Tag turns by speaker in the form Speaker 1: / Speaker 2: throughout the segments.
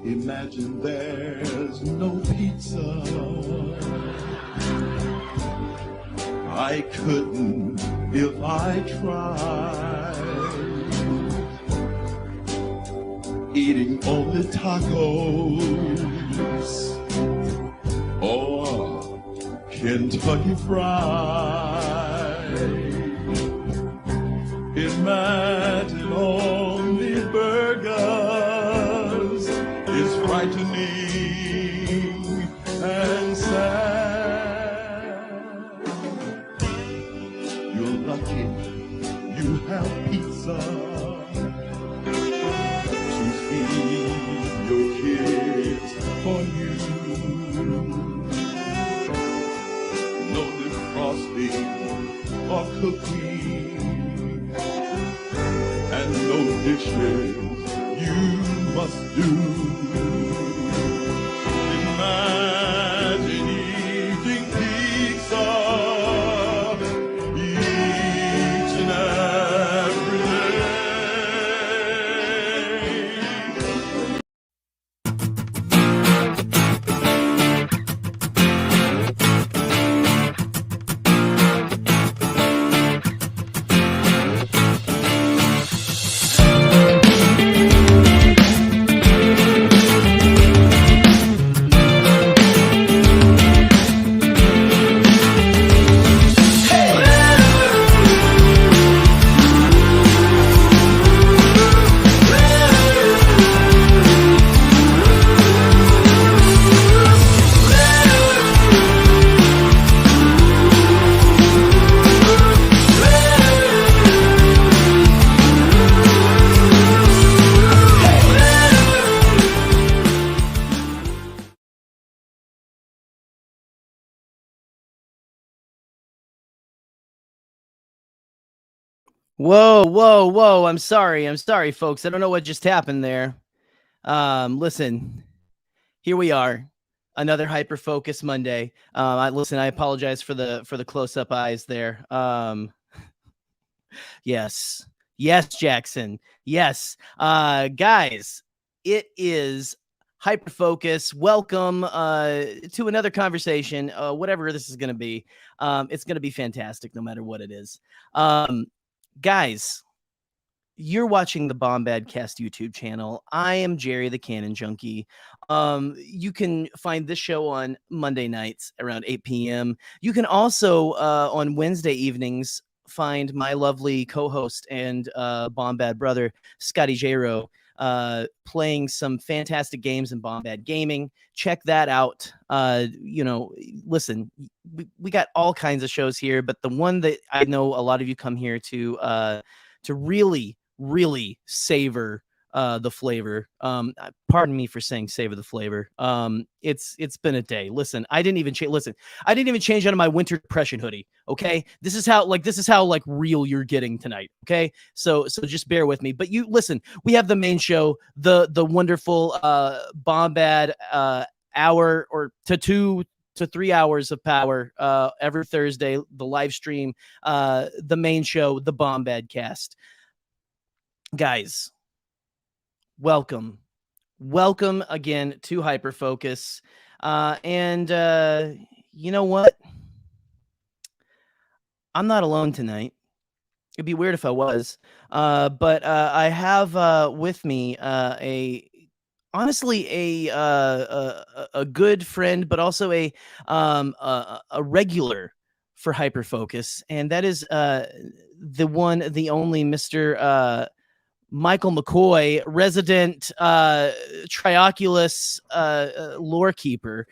Speaker 1: Imagine there's no pizza. I couldn't if I tried. Eating only tacos or Kentucky Fried. Imagine only burgers is frightening and sad. You're lucky you have pizza to feed your kids for you. No defrosting or cooking, and no dishes you must do. Imagine eating pizza each and every
Speaker 2: Whoa. I'm sorry, folks. I don't know what just happened there. Listen, here we are. Another Hyperfocus Monday. I apologize for the close-up eyes there. Yes, Jackson. Yes. Guys, it is Hyperfocus. Welcome to another conversation. Whatever this is going to be. It's going to be fantastic no matter what it is. Guys, you're watching the Bombadcast YouTube channel. I am Jerry the Cannon Junkie. You can find this show on Monday nights around 8 p.m. You can also, on Wednesday evenings, find my lovely co-host and Bombad brother, Scotty J-Ro, playing some fantastic games in Bombad Gaming. Check that out. Listen, we got all kinds of shows here, but the one that I know a lot of you come here to really savor the flavor. Pardon me for saying savor the flavor. It's been a day. Listen, I didn't even change out of my winter depression hoodie. Okay, this is how real you're getting tonight. Okay, so just bear with me. But you listen, we have the main show, the wonderful Bombad hour or to 2 to 3 hours of power every Thursday, the live stream, the main show, the Bombadcast. Guys, welcome again to Hyperfocus. And you know what? I'm not alone tonight. It'd be weird if I was. But I have with me a good friend, but also a regular for Hyperfocus, and that is the one, the only Mr. Michael McCoy, resident Trioculus lore keeper.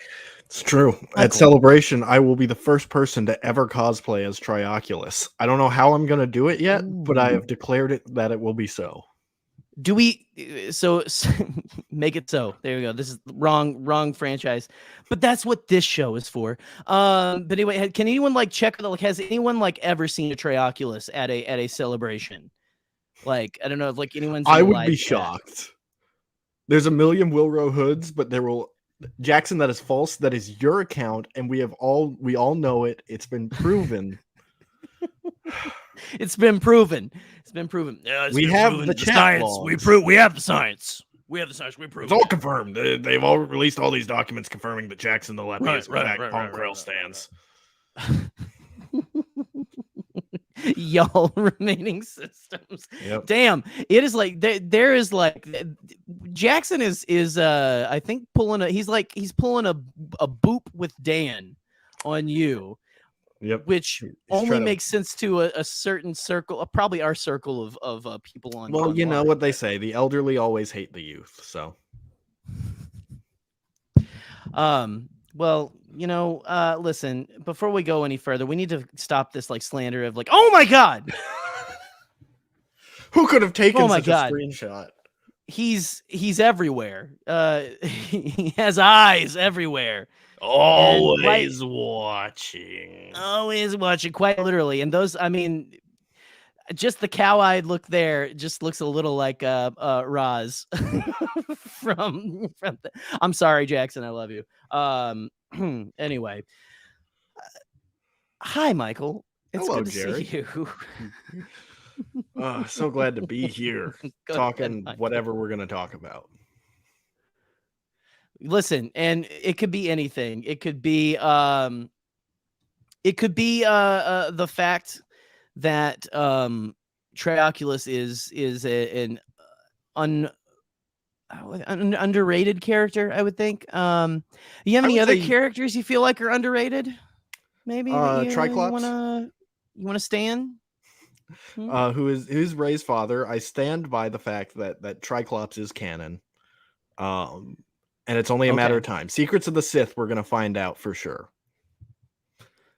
Speaker 3: It's true.
Speaker 2: Michael.
Speaker 3: At Celebration, I will be the first person to ever cosplay as Trioculus. I don't know how I'm going to do it yet, but I have declared it that it will be so.
Speaker 2: Do we so make it so? There we go. This is wrong franchise, but that's what this show is for. But anyway, can anyone like check? Like, has anyone like ever seen a Trioculus at a celebration? Like, I don't know if like anyone's.
Speaker 3: I would be shocked. There's a million Wilro hoods, but there will Jackson. That is false. That is your account, and we all know it. It's been proven.
Speaker 2: It's been proven. It's been proven.
Speaker 3: Yeah, we have proven. The
Speaker 2: science.
Speaker 3: Logs.
Speaker 2: We have the science. We have the science. We prove
Speaker 3: it's all confirmed. They've all released all these documents confirming that Jackson the Leppy is back. Palm Grill stands.
Speaker 2: Y'all remaining systems.
Speaker 3: Yep.
Speaker 2: Damn, it is like there is like Jackson is I think pulling he's pulling a boop with Dan on you.
Speaker 3: Yep.
Speaker 2: Which only makes sense to a certain circle, probably our circle of people on.
Speaker 3: Well, you know what they say: the elderly always hate the youth. So,
Speaker 2: well, you know, listen. Before we go any further, we need to stop this like slander of like, oh my god,
Speaker 3: who could have taken such a screenshot?
Speaker 2: He's everywhere. He has eyes everywhere.
Speaker 3: Always watching.
Speaker 2: Always watching, quite literally. And those, I mean, just the cow-eyed look there just looks a little like Roz from I'm sorry, Jackson, I love you. Anyway. Hi, Michael. It's
Speaker 3: Hello,
Speaker 2: good to
Speaker 3: Jerry.
Speaker 2: see you.
Speaker 3: So glad to be here talking whatever we're going to talk about.
Speaker 2: Listen, and it could be anything. It could be the fact that Trioculus is an underrated character, I would think. You have any other characters you feel like are underrated? Maybe
Speaker 3: Triclops.
Speaker 2: You want to stand?
Speaker 3: Who's Ray's father? I stand by the fact that Triclops is canon. And it's only a matter of time. Secrets of the Sith, we're going to find out for sure.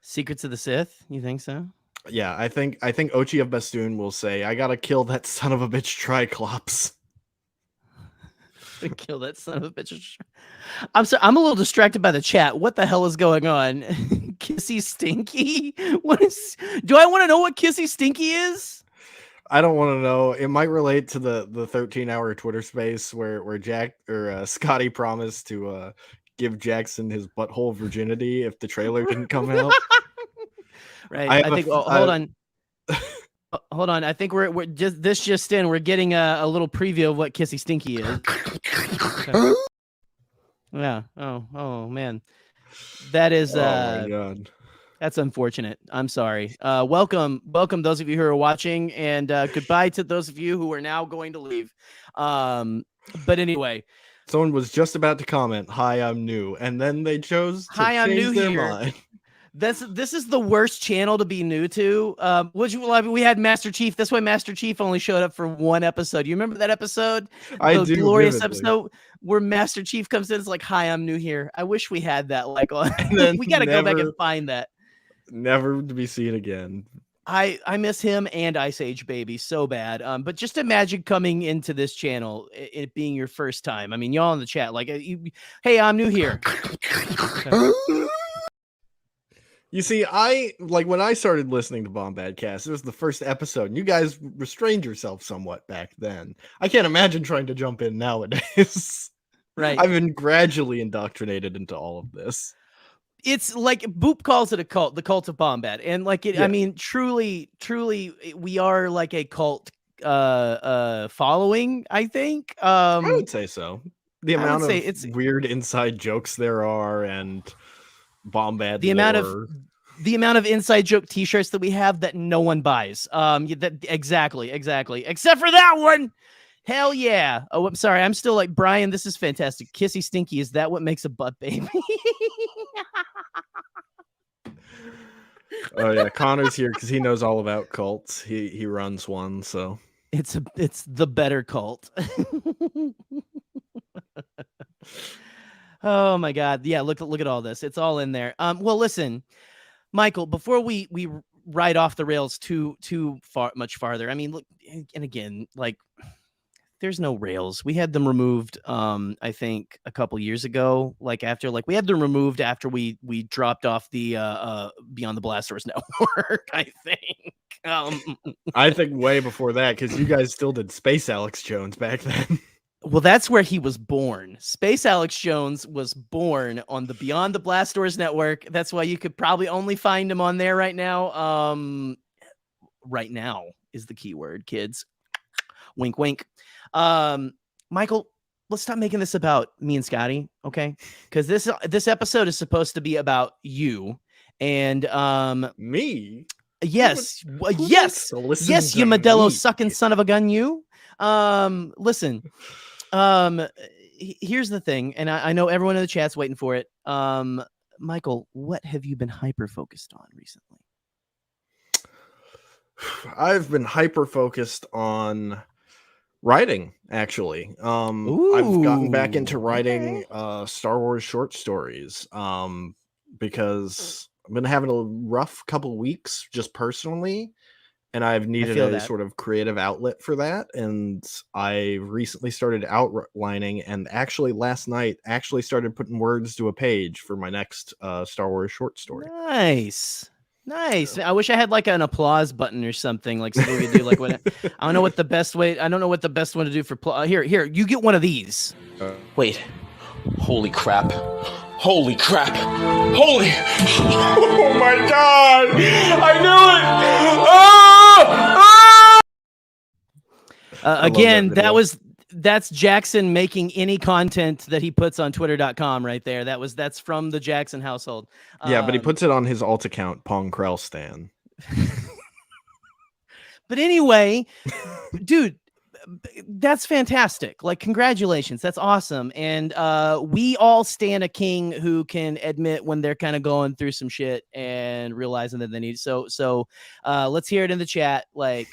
Speaker 2: Secrets of the Sith? You think so?
Speaker 3: Yeah, I think Ochi of Bastoon will say, I got to kill that son of a bitch Triclops.
Speaker 2: Kill that son of a bitch. I'm sorry, I'm a little distracted by the chat. What the hell is going on? Kissy Stinky? Do I want to know what Kissy Stinky is?
Speaker 3: I don't want to know. It might relate to the 13-hour Twitter space where Jack or Scotty promised to give Jackson his butthole virginity if the trailer didn't come out.
Speaker 2: Right. I think. Hold on. Hold on. I think we're just in. We're getting a little preview of what Kissy Stinky is. Okay. Yeah. Oh man. That is.
Speaker 3: Oh my god.
Speaker 2: That's unfortunate. I'm sorry. Welcome those of you who are watching, and goodbye to those of you who are now going to leave. But anyway,
Speaker 3: someone was just about to comment, "Hi, I'm new," and then they chose to change their mind.
Speaker 2: This is the worst channel to be new to. We had Master Chief. That's why Master Chief only showed up for one episode. You remember that episode?
Speaker 3: I do.
Speaker 2: Glorious
Speaker 3: vividly.
Speaker 2: Episode where Master Chief comes in. It's like, "Hi, I'm new here." I wish we had that. Like, on. We got to go back and find that.
Speaker 3: Never to be seen again.
Speaker 2: I miss him and Ice Age Baby so bad. But just imagine coming into this channel, it being your first time. I mean, y'all in the chat, like, hey, I'm new here.
Speaker 3: You see, when I started listening to Bombadcast, it was the first episode, and you guys restrained yourself somewhat back then. I can't imagine trying to jump in nowadays.
Speaker 2: Right.
Speaker 3: I've been gradually indoctrinated into all of this.
Speaker 2: It's like Boop calls it a cult, the cult of Bombad. And like it, yeah. I mean, truly, we are like a cult following, I think.
Speaker 3: I would say so. The amount of weird inside jokes there are and Bombad
Speaker 2: the amount of inside joke t-shirts that we have that no one buys. Exactly. Except for that one. Hell yeah. Oh, I'm sorry. I'm still like, Brian, this is fantastic. Kissy Stinky, is that what makes a butt baby?
Speaker 3: Oh yeah, Connor's here because he knows all about cults. He runs one, so
Speaker 2: It's the better cult. Oh my God. Yeah, look at all this. It's all in there. Well, listen, Michael, before we ride off the rails too much farther. I mean, look, and again, like there's no rails. We had them removed I think a couple years ago, like we had them removed after we dropped off the Beyond the Blast Doors network, I think.
Speaker 3: I think way before that, because you guys still did Space Alex Jones back then.
Speaker 2: Well, that's where he was born. Space Alex Jones was born on the Beyond the Blast Doors network. That's why you could probably only find him on there right now. Right now is the key word, kids. Wink, wink. Michael, let's stop making this about me and Scotty, okay? Because this episode is supposed to be about you and
Speaker 3: Me?
Speaker 2: Yes,
Speaker 3: Who
Speaker 2: yes,
Speaker 3: listens to
Speaker 2: you Modelo
Speaker 3: me?
Speaker 2: sucking son of a gun, you. Listen. Here's the thing, and I know everyone in the chat's waiting for it. Michael, what have you been hyper focused on recently?
Speaker 3: I've been hyper focused on writing, actually. I've gotten back into writing Star Wars short stories because I've been having a rough couple weeks just personally, and I've needed a sort of creative outlet for that. And I recently started outlining, and actually last night started putting words to a page for my next Star Wars short story.
Speaker 2: Nice. I wish I had like an applause button or something, like so we could do like what I don't know what the best way. I don't know what the best one to do for here. You get one of these.
Speaker 4: Wait. Holy crap. Oh my God! I knew it!
Speaker 2: Again, that's Jackson making any content that he puts on twitter.com right there. That's from the Jackson household.
Speaker 3: Yeah, but he puts it on his alt account, Pong Krellstan.
Speaker 2: But anyway, dude, that's fantastic. Like, congratulations. That's awesome. And we all stand a king who can admit when they're kind of going through some shit and realizing that they need. So let's hear it in the chat. Like,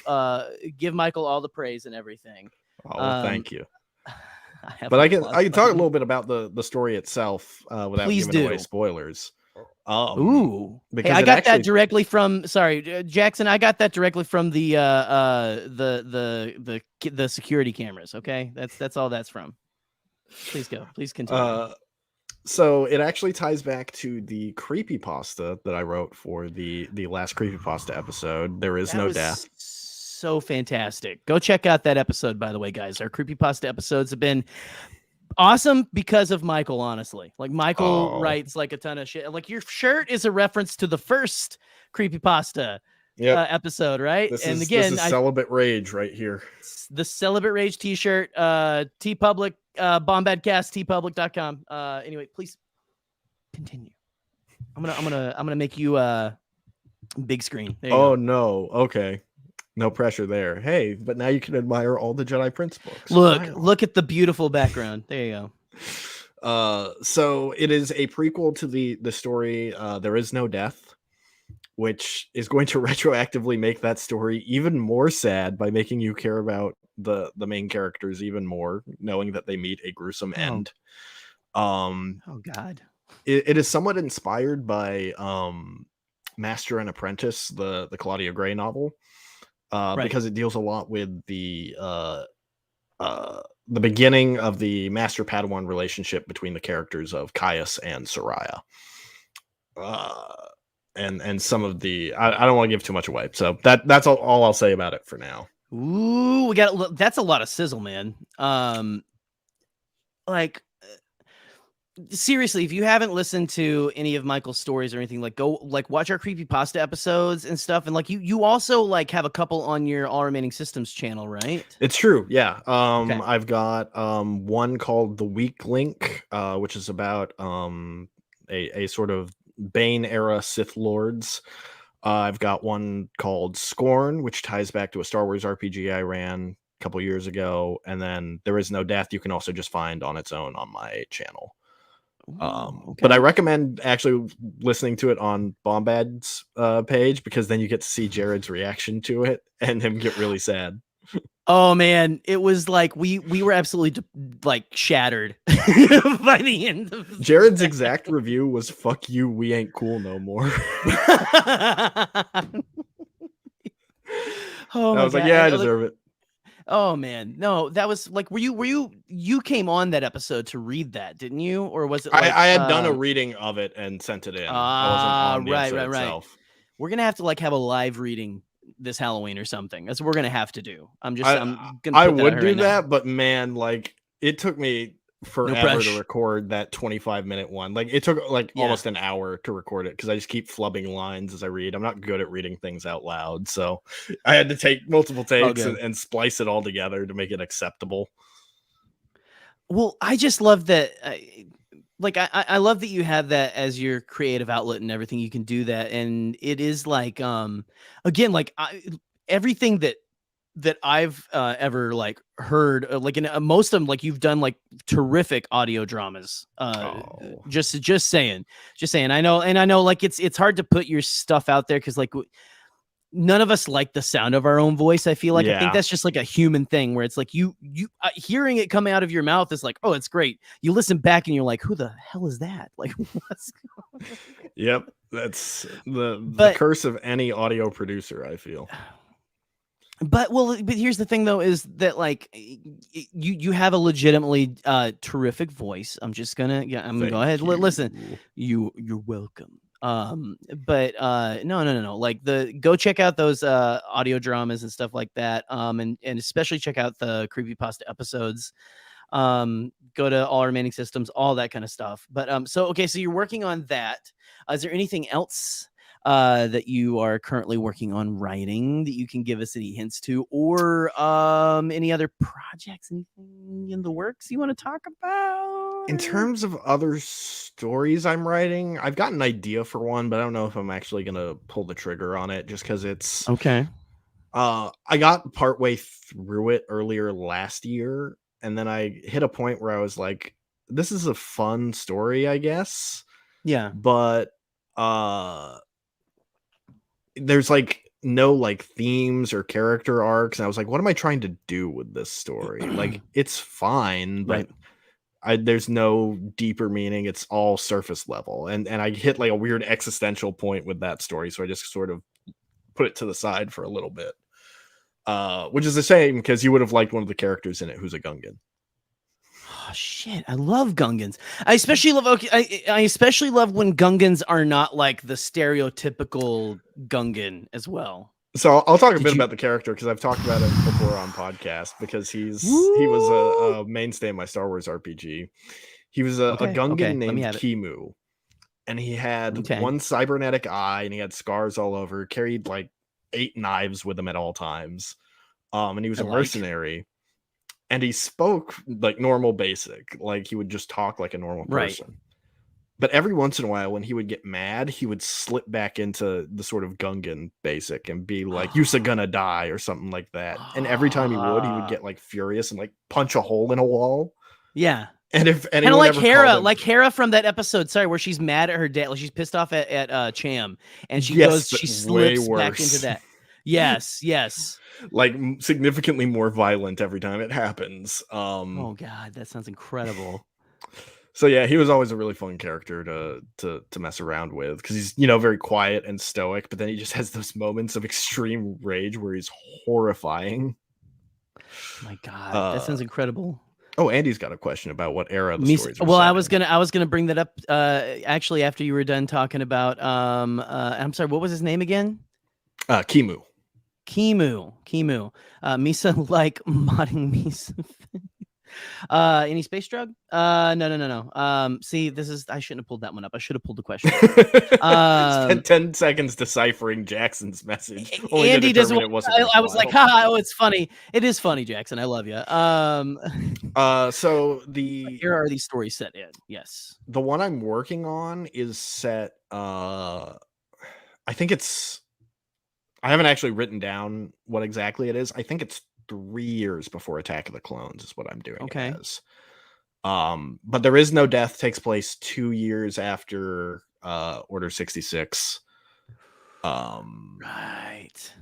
Speaker 2: give Michael all the praise and everything.
Speaker 3: Oh, thank you. But I can talk a little bit about the story itself without giving away spoilers.
Speaker 2: Ooh, because I got that directly from. Sorry, Jackson. I got that directly from the security cameras. Okay, that's all that's from. Please continue.
Speaker 3: So it actually ties back to the creepypasta that I wrote for the last creepypasta episode. There is no death.
Speaker 2: So fantastic. Go check out that episode, by the way, guys. Our creepypasta episodes have been awesome because of Michael, honestly. Like, Michael writes like a ton of shit. Like, your shirt is a reference to the first creepypasta episode, right?
Speaker 3: This is Celibate Rage right here.
Speaker 2: The Celibate Rage t-shirt, TeePublic, bombadcast, tpublic.com. Anyway, please continue. I'm gonna make you big screen. There you go.
Speaker 3: No. Okay. No pressure there. Hey, but now you can admire all the Jedi Prince books.
Speaker 2: Look at the beautiful background. There you
Speaker 3: go. So it is a prequel to the story There Is No Death, which is going to retroactively make that story even more sad by making you care about the main characters even more, knowing that they meet a gruesome end.
Speaker 2: Oh God.
Speaker 3: It is somewhat inspired by Master and Apprentice, the Claudia Gray novel. Because it deals a lot with the beginning of the Master Padawan relationship between the characters of Caius and Soraya, and some of the I don't want to give too much away, so that's all I'll say about it for now.
Speaker 2: Ooh, that's a lot of sizzle, man. Like, seriously, if you haven't listened to any of Michael's stories or anything, like, go watch our creepypasta episodes and stuff. And like, you also like have a couple on your All Remaining Systems channel, right?
Speaker 3: It's true. Yeah. Okay. I've got one called The Weak Link, which is about a sort of Bane era Sith Lords. I've got one called Scorn, which ties back to a Star Wars RPG I ran a couple years ago. And then There Is No Death you can also just find on its own on my channel. Okay. But I recommend actually listening to it on Bombad's page, because then you get to see Jared's reaction to it and him get really sad.
Speaker 2: Oh man, it was like we were absolutely like shattered by the end of
Speaker 3: Jared's exact review was "Fuck you, we ain't cool no more."
Speaker 2: Oh
Speaker 3: I
Speaker 2: my
Speaker 3: was like,
Speaker 2: god.
Speaker 3: yeah, I
Speaker 2: And, like,
Speaker 3: deserve it.
Speaker 2: oh man, no, that was like, you came on that episode to read that, didn't you? Or was it like
Speaker 3: I had done a reading of it and sent it in. I wasn't on the episode
Speaker 2: right.
Speaker 3: itself.
Speaker 2: We're gonna have to like have a live reading this Halloween or something. That's what we're gonna have to do. I'm gonna
Speaker 3: I
Speaker 2: put that out
Speaker 3: would
Speaker 2: here
Speaker 3: do
Speaker 2: right now.
Speaker 3: that, but man, like it took me forever to
Speaker 2: pressure.
Speaker 3: record that 25-minute one. Like it took like
Speaker 2: Yeah.
Speaker 3: almost an hour to record it because I just keep flubbing lines as I read. I'm not good at reading things out loud, so I had to take multiple takes
Speaker 2: good.
Speaker 3: and splice it all together to make it acceptable.
Speaker 2: Well, I just love that. I love that you have that as your creative outlet and everything. You can do that, and it is like, again, like everything that I've ever like heard, like in most of them, like you've done like terrific audio dramas. Just saying. I know, like it's hard to put your stuff out there because like none of us like the sound of our own voice. I feel like I think that's just like a human thing where it's like you hearing it come out of your mouth is like, oh, it's great. You listen back and you're like, who the hell is that? Like, what's going on?
Speaker 3: Yep, that's the curse of any audio producer, I feel.
Speaker 2: But here's the thing though, is that like you have a legitimately terrific voice. I'm gonna go ahead. Listen, you're welcome. But no. Like go check out those audio dramas and stuff like that. And especially check out the creepypasta episodes. Go to all remaining systems, all that kind of stuff. But so you're working on that. Is there anything else that you are currently working on writing that you can give us any hints to, or any other projects, anything in the works you want to talk about?
Speaker 3: In terms of other stories I'm writing, I've got an idea for one, but I don't know if I'm actually gonna pull the trigger on it just because it's
Speaker 2: okay.
Speaker 3: I got partway through it earlier last year, and then I hit a point where I was like, this is a fun story, I guess.
Speaker 2: Yeah.
Speaker 3: But there's like no like themes or character arcs, and I was like, what am I trying to do with this story? Like it's fine, but there's no deeper meaning. It's all surface level, and I hit like a weird existential point with that story, so I just sort of put it to the side for a little bit, which is a shame because you would have liked one of the characters in it who's a Gungan.
Speaker 2: Oh shit, I love Gungans. I especially love when Gungans are not like the stereotypical Gungan as well.
Speaker 3: So I'll talk a bit about the character because I've talked about him before on podcast because he was a mainstay in my Star Wars RPG. He was a Gungan named Kimu, and he had one cybernetic eye, and he had scars all over. Carried like 8 knives with him at all times, and he was a mercenary. And he spoke like normal basic, like he would just talk like a normal person. Right. But every once in a while, when he would get mad, he would slip back into the sort of Gungan basic and be like, "You're gonna die" or something like that. And every time he would get like furious and like punch a hole in a wall.
Speaker 2: Yeah.
Speaker 3: And if anyone
Speaker 2: like Hera from that episode, sorry, where she's mad at her dad, like she's pissed off at Cham, and she slips back into that. Yes.
Speaker 3: Like significantly more violent every time it happens.
Speaker 2: Oh god, that sounds incredible.
Speaker 3: So yeah, he was always a really fun character to mess around with because he's very quiet and stoic, but then he just has those moments of extreme rage where he's horrifying.
Speaker 2: My god, that sounds incredible.
Speaker 3: Oh, Andy's got a question about what era the stories are
Speaker 2: well,
Speaker 3: set
Speaker 2: I was gonna bring that up actually after you were done talking about I'm sorry, what was his name again?
Speaker 3: Kimu.
Speaker 2: Misa like modding Misa. Any space drug? No. See, I shouldn't have pulled that one up. I should have pulled the question.
Speaker 3: Spent 10 seconds deciphering Jackson's message.
Speaker 2: Andy doesn't. I was like, oh, it's funny. It is funny, Jackson. I love you.
Speaker 3: So
Speaker 2: here are these stories set in. Yes,
Speaker 3: the one I'm working on is set. I think it's. I haven't actually written down what exactly it is. I think it's 3 years before Attack of the Clones is what I'm doing it as. But there is no death. Takes place 2 years after Order 66.
Speaker 2: Right.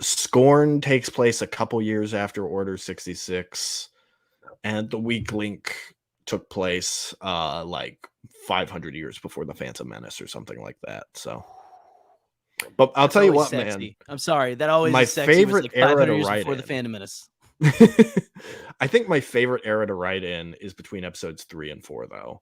Speaker 3: Scorn takes place a couple years after Order 66, and the Weak Link took place like 500 years before the Phantom Menace or something like that. So, but I'll
Speaker 2: That's
Speaker 3: tell you
Speaker 2: always
Speaker 3: what,
Speaker 2: sexy.
Speaker 3: man.
Speaker 2: I'm sorry. That always
Speaker 3: My
Speaker 2: is sexy. It was
Speaker 3: favorite
Speaker 2: like
Speaker 3: era
Speaker 2: 500
Speaker 3: to
Speaker 2: years
Speaker 3: write
Speaker 2: before the
Speaker 3: in.
Speaker 2: Phantom Menace.
Speaker 3: I think my favorite era to write in is between episodes 3 and 4, though.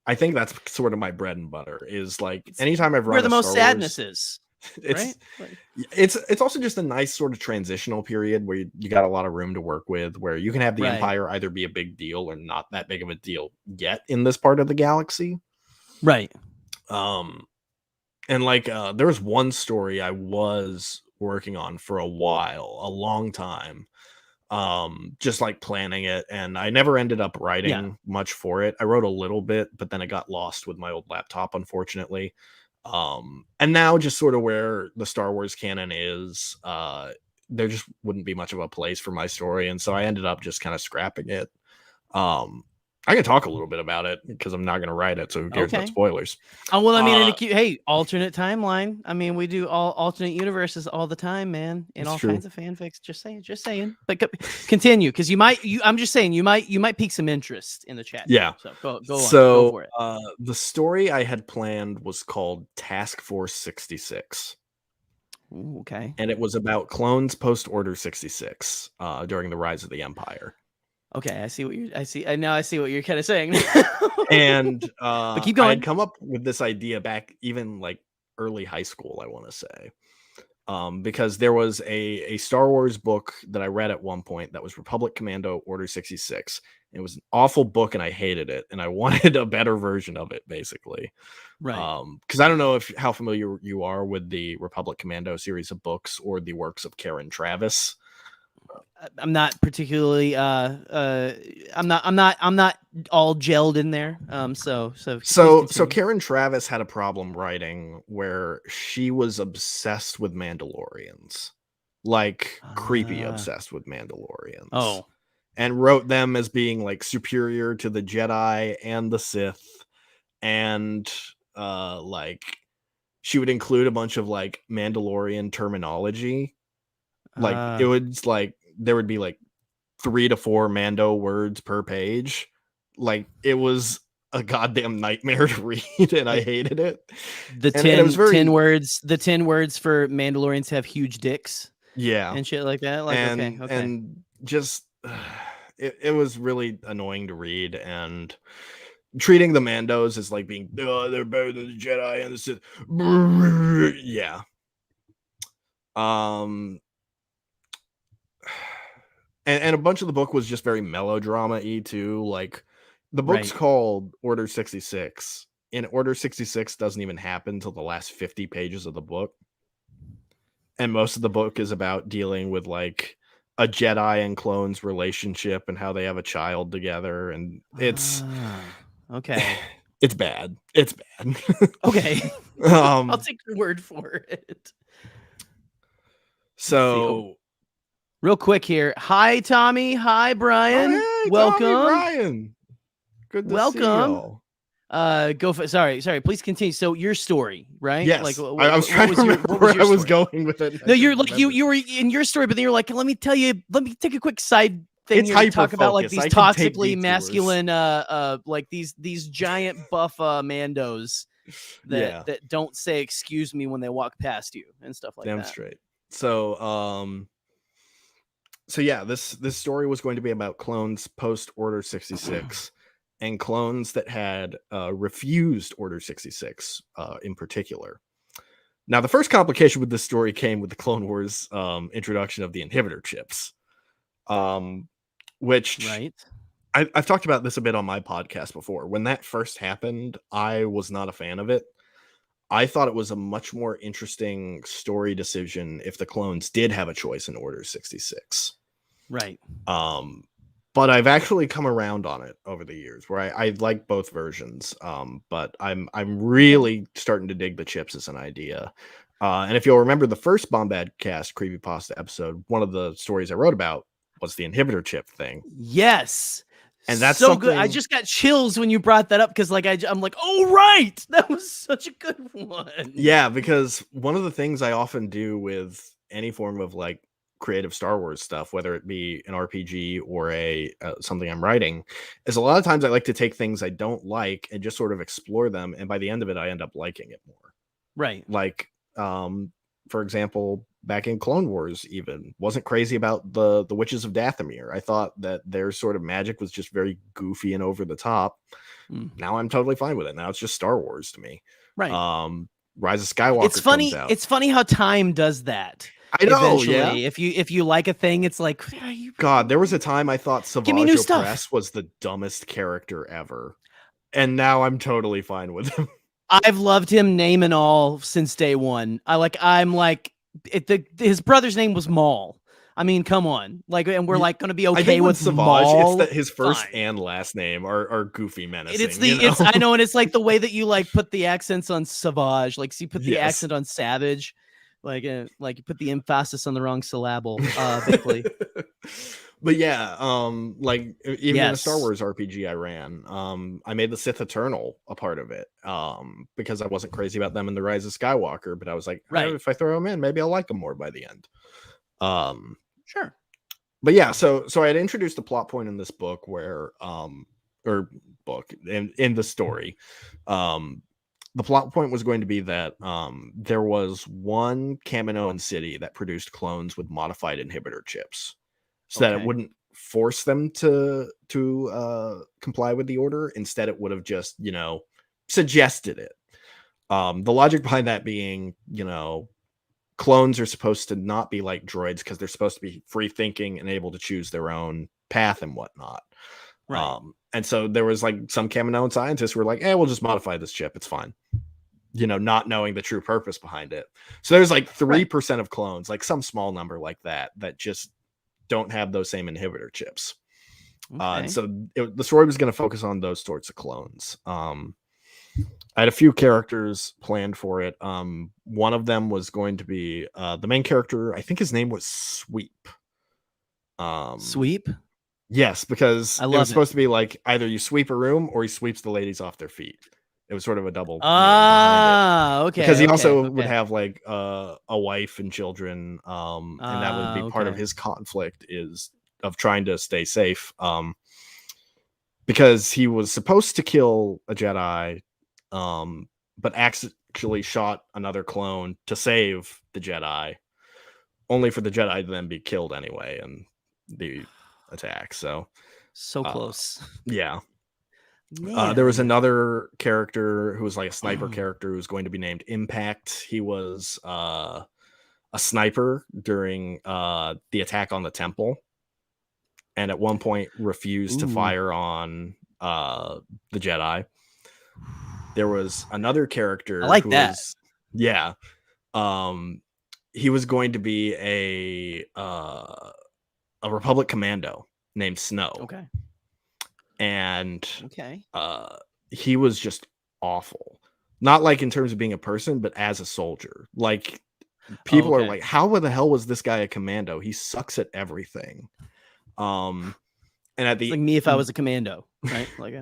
Speaker 3: I think that's sort of my bread and butter. Is like anytime I've run
Speaker 2: Where the
Speaker 3: a
Speaker 2: most
Speaker 3: Star
Speaker 2: sadness
Speaker 3: Wars,
Speaker 2: is.
Speaker 3: it's
Speaker 2: Right? Like,
Speaker 3: it's also just a nice sort of transitional period where you got a lot of room to work with, where you can have the
Speaker 2: Right.
Speaker 3: Empire either be a big deal or not that big of a deal yet in this part of the galaxy.
Speaker 2: right.
Speaker 3: And like there was one story I was working on for a while, a long time, just like planning it, and I never ended up writing much for it. I wrote a little bit, but then it got lost with my old laptop, unfortunately. And now just sort of where the Star Wars canon is, there just wouldn't be much of a place for my story, and so I ended up just kind of scrapping it. I can talk a little bit about it because I'm not going to write it, so who cares about spoilers?
Speaker 2: Oh, well, I mean, hey, alternate timeline. I mean, we do all alternate universes all the time, man, in all kinds of fanfics. Just saying. But continue, because I'm just saying you might pique some interest in the chat.
Speaker 3: Yeah.
Speaker 2: So go on.
Speaker 3: So
Speaker 2: Go for it.
Speaker 3: The story I had planned was called Task Force 66.
Speaker 2: Ooh, okay.
Speaker 3: And it was about clones post Order 66 during the rise of the Empire.
Speaker 2: Okay, I see what you're kind of saying.
Speaker 3: And
Speaker 2: but keep going.
Speaker 3: I had come up with this idea back even like early high school, I want to say. Because there was a Star Wars book that I read at one point that was Republic Commando Order 66. It was an awful book and I hated it, and I wanted a better version of it, basically.
Speaker 2: Right.
Speaker 3: Because I don't know how familiar you are with the Republic Commando series of books or the works of Karen Travis.
Speaker 2: I'm not particularly I'm not all gelled in there. So
Speaker 3: Karen Travis had a problem writing where she was obsessed with Mandalorians. Like creepy obsessed with Mandalorians.
Speaker 2: Oh.
Speaker 3: And wrote them as being like superior to the Jedi and the Sith. And like she would include a bunch of like Mandalorian terminology. Like it was like there would be like 3 to 4 Mando words per page. Like it was a goddamn nightmare to read, and I hated it.
Speaker 2: The 10 words for Mandalorians have huge dicks.
Speaker 3: Yeah.
Speaker 2: And shit like that. Like okay.
Speaker 3: And just it was really annoying to read, and treating the Mandos as like being they're better than the Jedi and the Sith. Yeah. And a bunch of the book was just very melodrama-y too. Like the book's called Order 66, and Order 66 doesn't even happen till the last 50 pages of the book. And most of the book is about dealing with like a Jedi and clones relationship and how they have a child together. And it's
Speaker 2: okay.
Speaker 3: It's bad. It's bad.
Speaker 2: Okay. I'll take your word for it.
Speaker 3: So
Speaker 2: real quick here. Hi, Tommy. Hi, Brian.
Speaker 3: Oh, hey,
Speaker 2: welcome.
Speaker 3: Tommy, Brian. Good to see y'all.
Speaker 2: Go for sorry. Please continue. So your story, right?
Speaker 3: Yes.
Speaker 2: Like
Speaker 3: I was trying to remember where I was going with it.
Speaker 2: No, you're like you were in your story, but then you're like, let me take a quick side thing.
Speaker 3: It's
Speaker 2: here to talk about like
Speaker 3: Hyperfocus.
Speaker 2: these toxically masculine, like these giant buff Mandos that don't say excuse me when they walk past you and stuff like that.
Speaker 3: Damn straight. So yeah, this story was going to be about clones post Order 66 and clones that had refused Order 66 in particular. Now, the first complication with this story came with the Clone Wars introduction of the inhibitor chips, which I've talked about this a bit on my podcast before. When that first happened, I was not a fan of it. I thought it was a much more interesting story decision if the clones did have a choice in Order 66.
Speaker 2: Right.
Speaker 3: But I've actually come around on it over the years where I like both versions. But I'm really starting to dig the chips as an idea. And if you'll remember the first Bombad Cast Creepypasta episode, one of the stories I wrote about was the inhibitor chip thing.
Speaker 2: Yes.
Speaker 3: And that's
Speaker 2: so good. I just got chills when you brought that up because like I'm like, oh right, that was such a good one.
Speaker 3: Yeah, because one of the things I often do with any form of like creative Star Wars stuff, whether it be an RPG or a something I'm writing, is a lot of times I like to take things I don't like and just sort of explore them, and by the end of it I end up liking it more.
Speaker 2: Right.
Speaker 3: Like for example, back in Clone Wars, even wasn't crazy about the Witches of Dathomir. I thought that their sort of magic was just very goofy and over the top. Now I'm totally fine with it. Now it's just Star Wars to me.
Speaker 2: Right.
Speaker 3: Rise of Skywalker.
Speaker 2: It's funny.
Speaker 3: Comes out.
Speaker 2: It's funny how time does that.
Speaker 3: I know.
Speaker 2: Eventually,
Speaker 3: Yeah.
Speaker 2: if you like a thing, it's like,
Speaker 3: God, there was a time I thought
Speaker 2: Give me new
Speaker 3: Savage
Speaker 2: stuff.
Speaker 3: Opress was the dumbest character ever, and now I'm totally fine with him.
Speaker 2: I've loved him name and all since day one. His brother's name was Maul. I mean, come on, like, and we're like going to be okay with
Speaker 3: Savage.
Speaker 2: Maul.
Speaker 3: It's that his first
Speaker 2: Fine.
Speaker 3: and last name are goofy menacing.
Speaker 2: It's I know, and it's like the way that you like put the accents on Savage, like so you put the accent on Savage, like you put the emphasis on the wrong syllable, basically.
Speaker 3: But yeah, like even in a Star Wars RPG I ran, I made the Sith Eternal a part of it, because I wasn't crazy about them in the Rise of Skywalker, but I was like,
Speaker 2: right,
Speaker 3: if I throw them in, maybe I'll like them more by the end.
Speaker 2: Sure.
Speaker 3: But yeah, so I had introduced a plot point in this book where, in the story, the plot point was going to be that there was one Kaminoan city that produced clones with modified inhibitor chips, so that it wouldn't force them to comply with the order. Instead, it would have just, suggested it. The logic behind that being, clones are supposed to not be like droids because they're supposed to be free thinking and able to choose their own path and whatnot.
Speaker 2: Right.
Speaker 3: And so there was like some Kaminoan scientists who were like, we'll just modify this chip. It's fine. Not knowing the true purpose behind it. So there's like 3% of clones, like some small number like that just don't have those same inhibitor chips. So the story was going to focus on those sorts of clones. I had a few characters planned for it. One of them was going to be the main character. I think his name was Sweep.
Speaker 2: Sweep?
Speaker 3: Yes, because
Speaker 2: it
Speaker 3: was supposed to be like either you sweep a room or he sweeps the ladies off their feet. It was sort of a double.
Speaker 2: Okay.
Speaker 3: Because he also would have like a wife and children, and that would be part of his conflict of trying to stay safe. Because he was supposed to kill a Jedi, but actually shot another clone to save the Jedi, only for the Jedi to then be killed anyway in the attack. So
Speaker 2: close.
Speaker 3: Yeah. There was another character who was like a sniper character who was going to be named Impact. He was a sniper during the attack on the temple, and at one point refused to fire on the Jedi. There was another character.
Speaker 2: I like that.
Speaker 3: He was going to be a Republic commando named Snow.
Speaker 2: Okay.
Speaker 3: And he was just awful. Not like in terms of being a person, but as a soldier. Like people are like, how the hell was this guy a commando? He sucks at everything. And at the
Speaker 2: like me if I was a commando, right? Like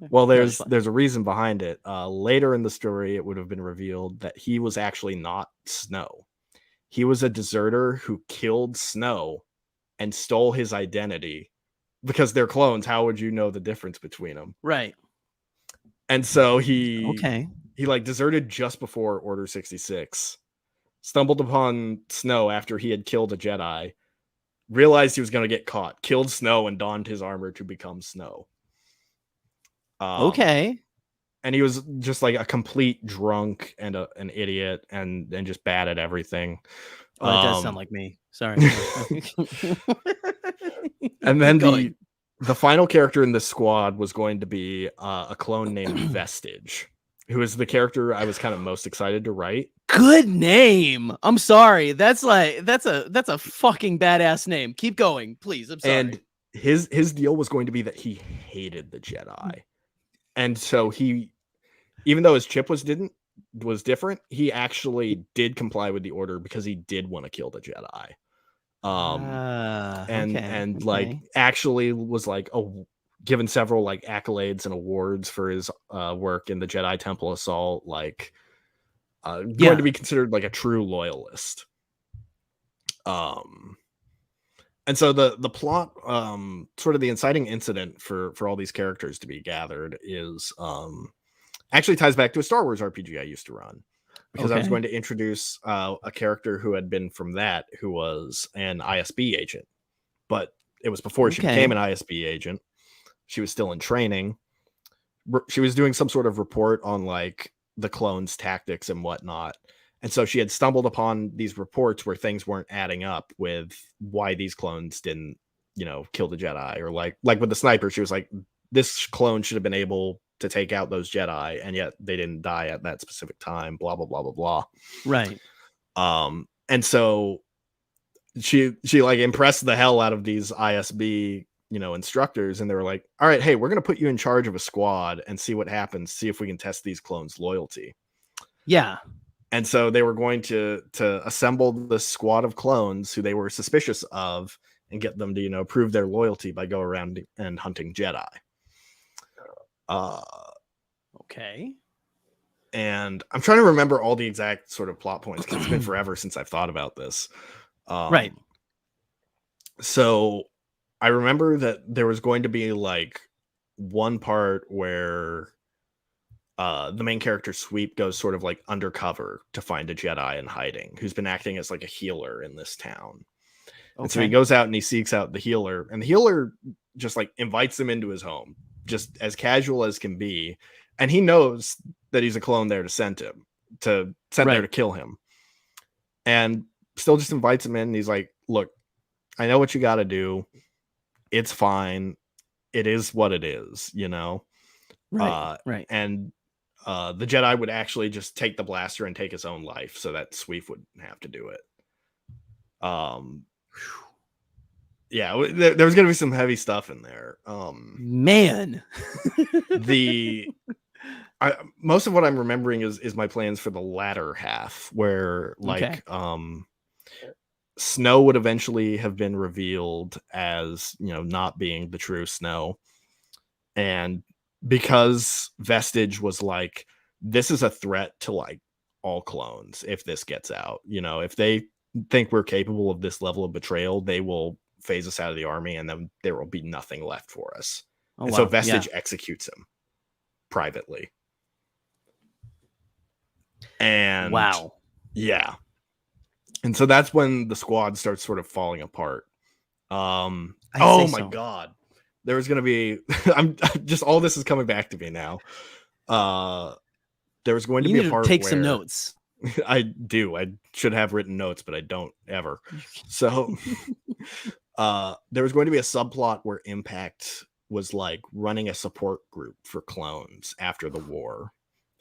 Speaker 3: well, there's a reason behind it. Later in the story, it would have been revealed that he was actually not Snow. He was a deserter who killed Snow and stole his identity. Because they're clones, how would you know the difference between them?
Speaker 2: Right.
Speaker 3: And so he like deserted just before Order 66, stumbled upon Snow after he had killed a Jedi, realized he was going to get caught, killed Snow, and donned his armor to become Snow. And he was just like a complete drunk and an idiot and just bad at everything.
Speaker 2: It does sound like me. Sorry.
Speaker 3: And then the final character in this squad was going to be a clone named Vestige, who is the character I was kind of most excited to write.
Speaker 2: Good name. I'm sorry. That's a fucking badass name. Keep going, please. I'm sorry.
Speaker 3: And his deal was going to be that he hated the Jedi. And so he, even though his chip was different, he actually did comply with the order because he did want to kill the Jedi. Like actually was like given several like accolades and awards for his work in the Jedi Temple assault, like going to be considered like a true loyalist. And so the plot, sort of the inciting incident for all these characters to be gathered is actually ties back to a Star Wars RPG I used to run, because I was going to introduce a character who had been from that, who was an ISB agent, but it was before she became an ISB agent. She was still in training. She was doing some sort of report on like the clones' tactics and whatnot. And so she had stumbled upon these reports where things weren't adding up with why these clones didn't, kill the Jedi, or like with the sniper, she was like, this clone should have been able to take out those Jedi, and yet they didn't die at that specific time, blah, blah, blah, blah, blah.
Speaker 2: Right.
Speaker 3: And so she like impressed the hell out of these ISB, instructors, and they were like, all right, hey, we're going to put you in charge of a squad and see what happens, see if we can test these clones' loyalty.
Speaker 2: Yeah.
Speaker 3: And so they were going to assemble this squad of clones who they were suspicious of and get them to, prove their loyalty by go around and hunting Jedi.
Speaker 2: Okay.
Speaker 3: And I'm trying to remember all the exact sort of plot points, because it's been forever since I've thought about this.
Speaker 2: Right.
Speaker 3: So I remember that there was going to be like one part where the main character Sweep goes sort of like undercover to find a Jedi in hiding who's been acting as like a healer in this town. And so he goes out and he seeks out the healer, and the healer just like invites him into his home, just as casual as can be. And he knows that he's a clone there to send there to kill him, and still just invites him in. And he's like, look, I know what you got to do. It's fine. It is what it is,
Speaker 2: Right. Right.
Speaker 3: And the Jedi would actually just take the blaster and take his own life so that Sweep wouldn't have to do it. Yeah, there was going to be some heavy stuff in there.
Speaker 2: Man.
Speaker 3: Most of what I'm remembering is my plans for the latter half, where like Snow would eventually have been revealed as, not being the true Snow. And because Vestige was like, this is a threat to like all clones. If this gets out, if they think we're capable of this level of betrayal, they will phase us out of the army, and then there will be nothing left for us. So Vestige executes him privately. And yeah. And so that's when the squad starts sort of falling apart. My God. There was going to be, I'm just, all this is coming back to me now. There was going to be a part
Speaker 2: take
Speaker 3: where
Speaker 2: some notes.
Speaker 3: I do. I should have written notes, but I don't ever. So there was going to be a subplot where Impact was like running a support group for clones after the war,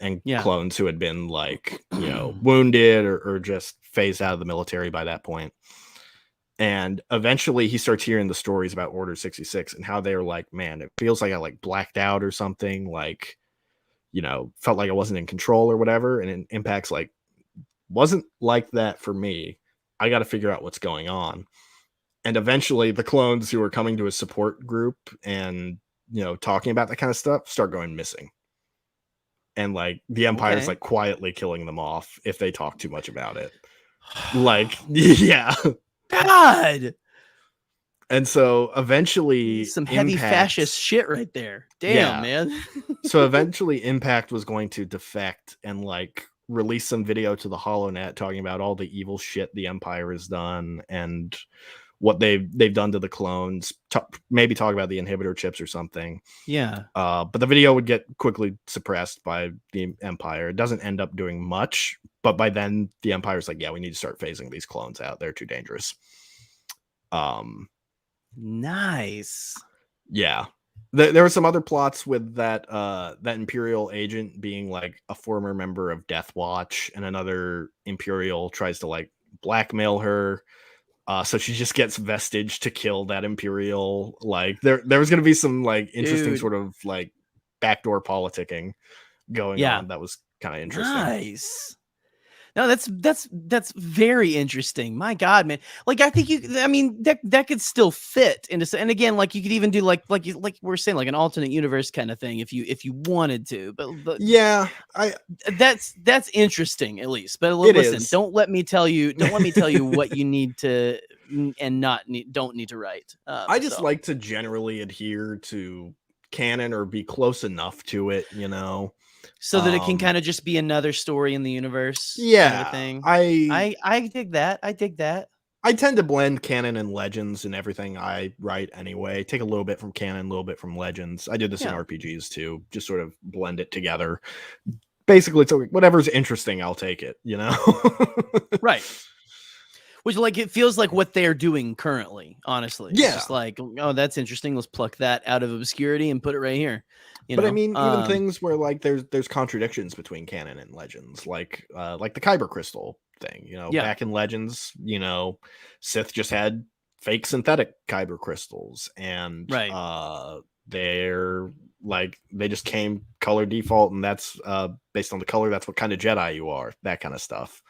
Speaker 3: and clones who had been like, wounded or just phased out of the military by that point. And eventually he starts hearing the stories about Order 66 and how they're like, man, it feels like I like blacked out or something, like, felt like I wasn't in control or whatever. And Impact's like, wasn't like that for me. I got to figure out what's going on. And eventually the clones who are coming to a support group and, talking about that kind of stuff start going missing. And like the Empire's like quietly killing them off if they talk too much about it. Like, yeah.
Speaker 2: God.
Speaker 3: And so eventually
Speaker 2: some heavy fascist shit right there. Damn, man.
Speaker 3: So eventually Impact was going to defect and like release some video to the HoloNet talking about all the evil shit the Empire has done and what they've done to the clones, maybe talk about the inhibitor chips or something.
Speaker 2: Yeah.
Speaker 3: But the video would get quickly suppressed by the Empire. It doesn't end up doing much, but by then the Empire's like, yeah, we need to start phasing these clones out. They're too dangerous.
Speaker 2: Nice.
Speaker 3: Yeah. There were some other plots with that Imperial agent being like a former member of Death Watch, and another Imperial tries to like blackmail her. So she just gets Vestige to kill that Imperial. Like there was going to be some like interesting sort of like backdoor politicking going on. That was kind of interesting.
Speaker 2: Nice. No, that's very interesting. My God, man. Like I think that could still fit into, and again, like you could even do like we're saying, like an alternate universe kind of thing if you wanted to. But
Speaker 3: Yeah,
Speaker 2: that's interesting at least. But
Speaker 3: It
Speaker 2: listen,
Speaker 3: is.
Speaker 2: don't let me tell you what you need to and don't need to write.
Speaker 3: I just like to generally adhere to canon or be close enough to it, you know.
Speaker 2: so that it can kind of just be another story in the universe.
Speaker 3: Yeah,
Speaker 2: kind of thing.
Speaker 3: I
Speaker 2: dig that. I dig that.
Speaker 3: I tend to blend canon and legends in everything I write anyway. Take a little bit from canon, a little bit from legends. I did this in RPGs too. Just sort of blend it together. Basically, so whatever's interesting, I'll take it, you know?
Speaker 2: Right. Which, like, it feels like what they're doing currently, honestly.
Speaker 3: Yeah.
Speaker 2: It's just like, oh, that's interesting. Let's pluck that out of obscurity and put it right here.
Speaker 3: I mean, even things where like there's contradictions between canon and legends, like the Kyber crystal thing, you know, back in Legends, you know, Sith just had fake synthetic Kyber crystals, and they're like, they just came color default, and that's based on the color, that's what kind of Jedi you are, that kind of stuff.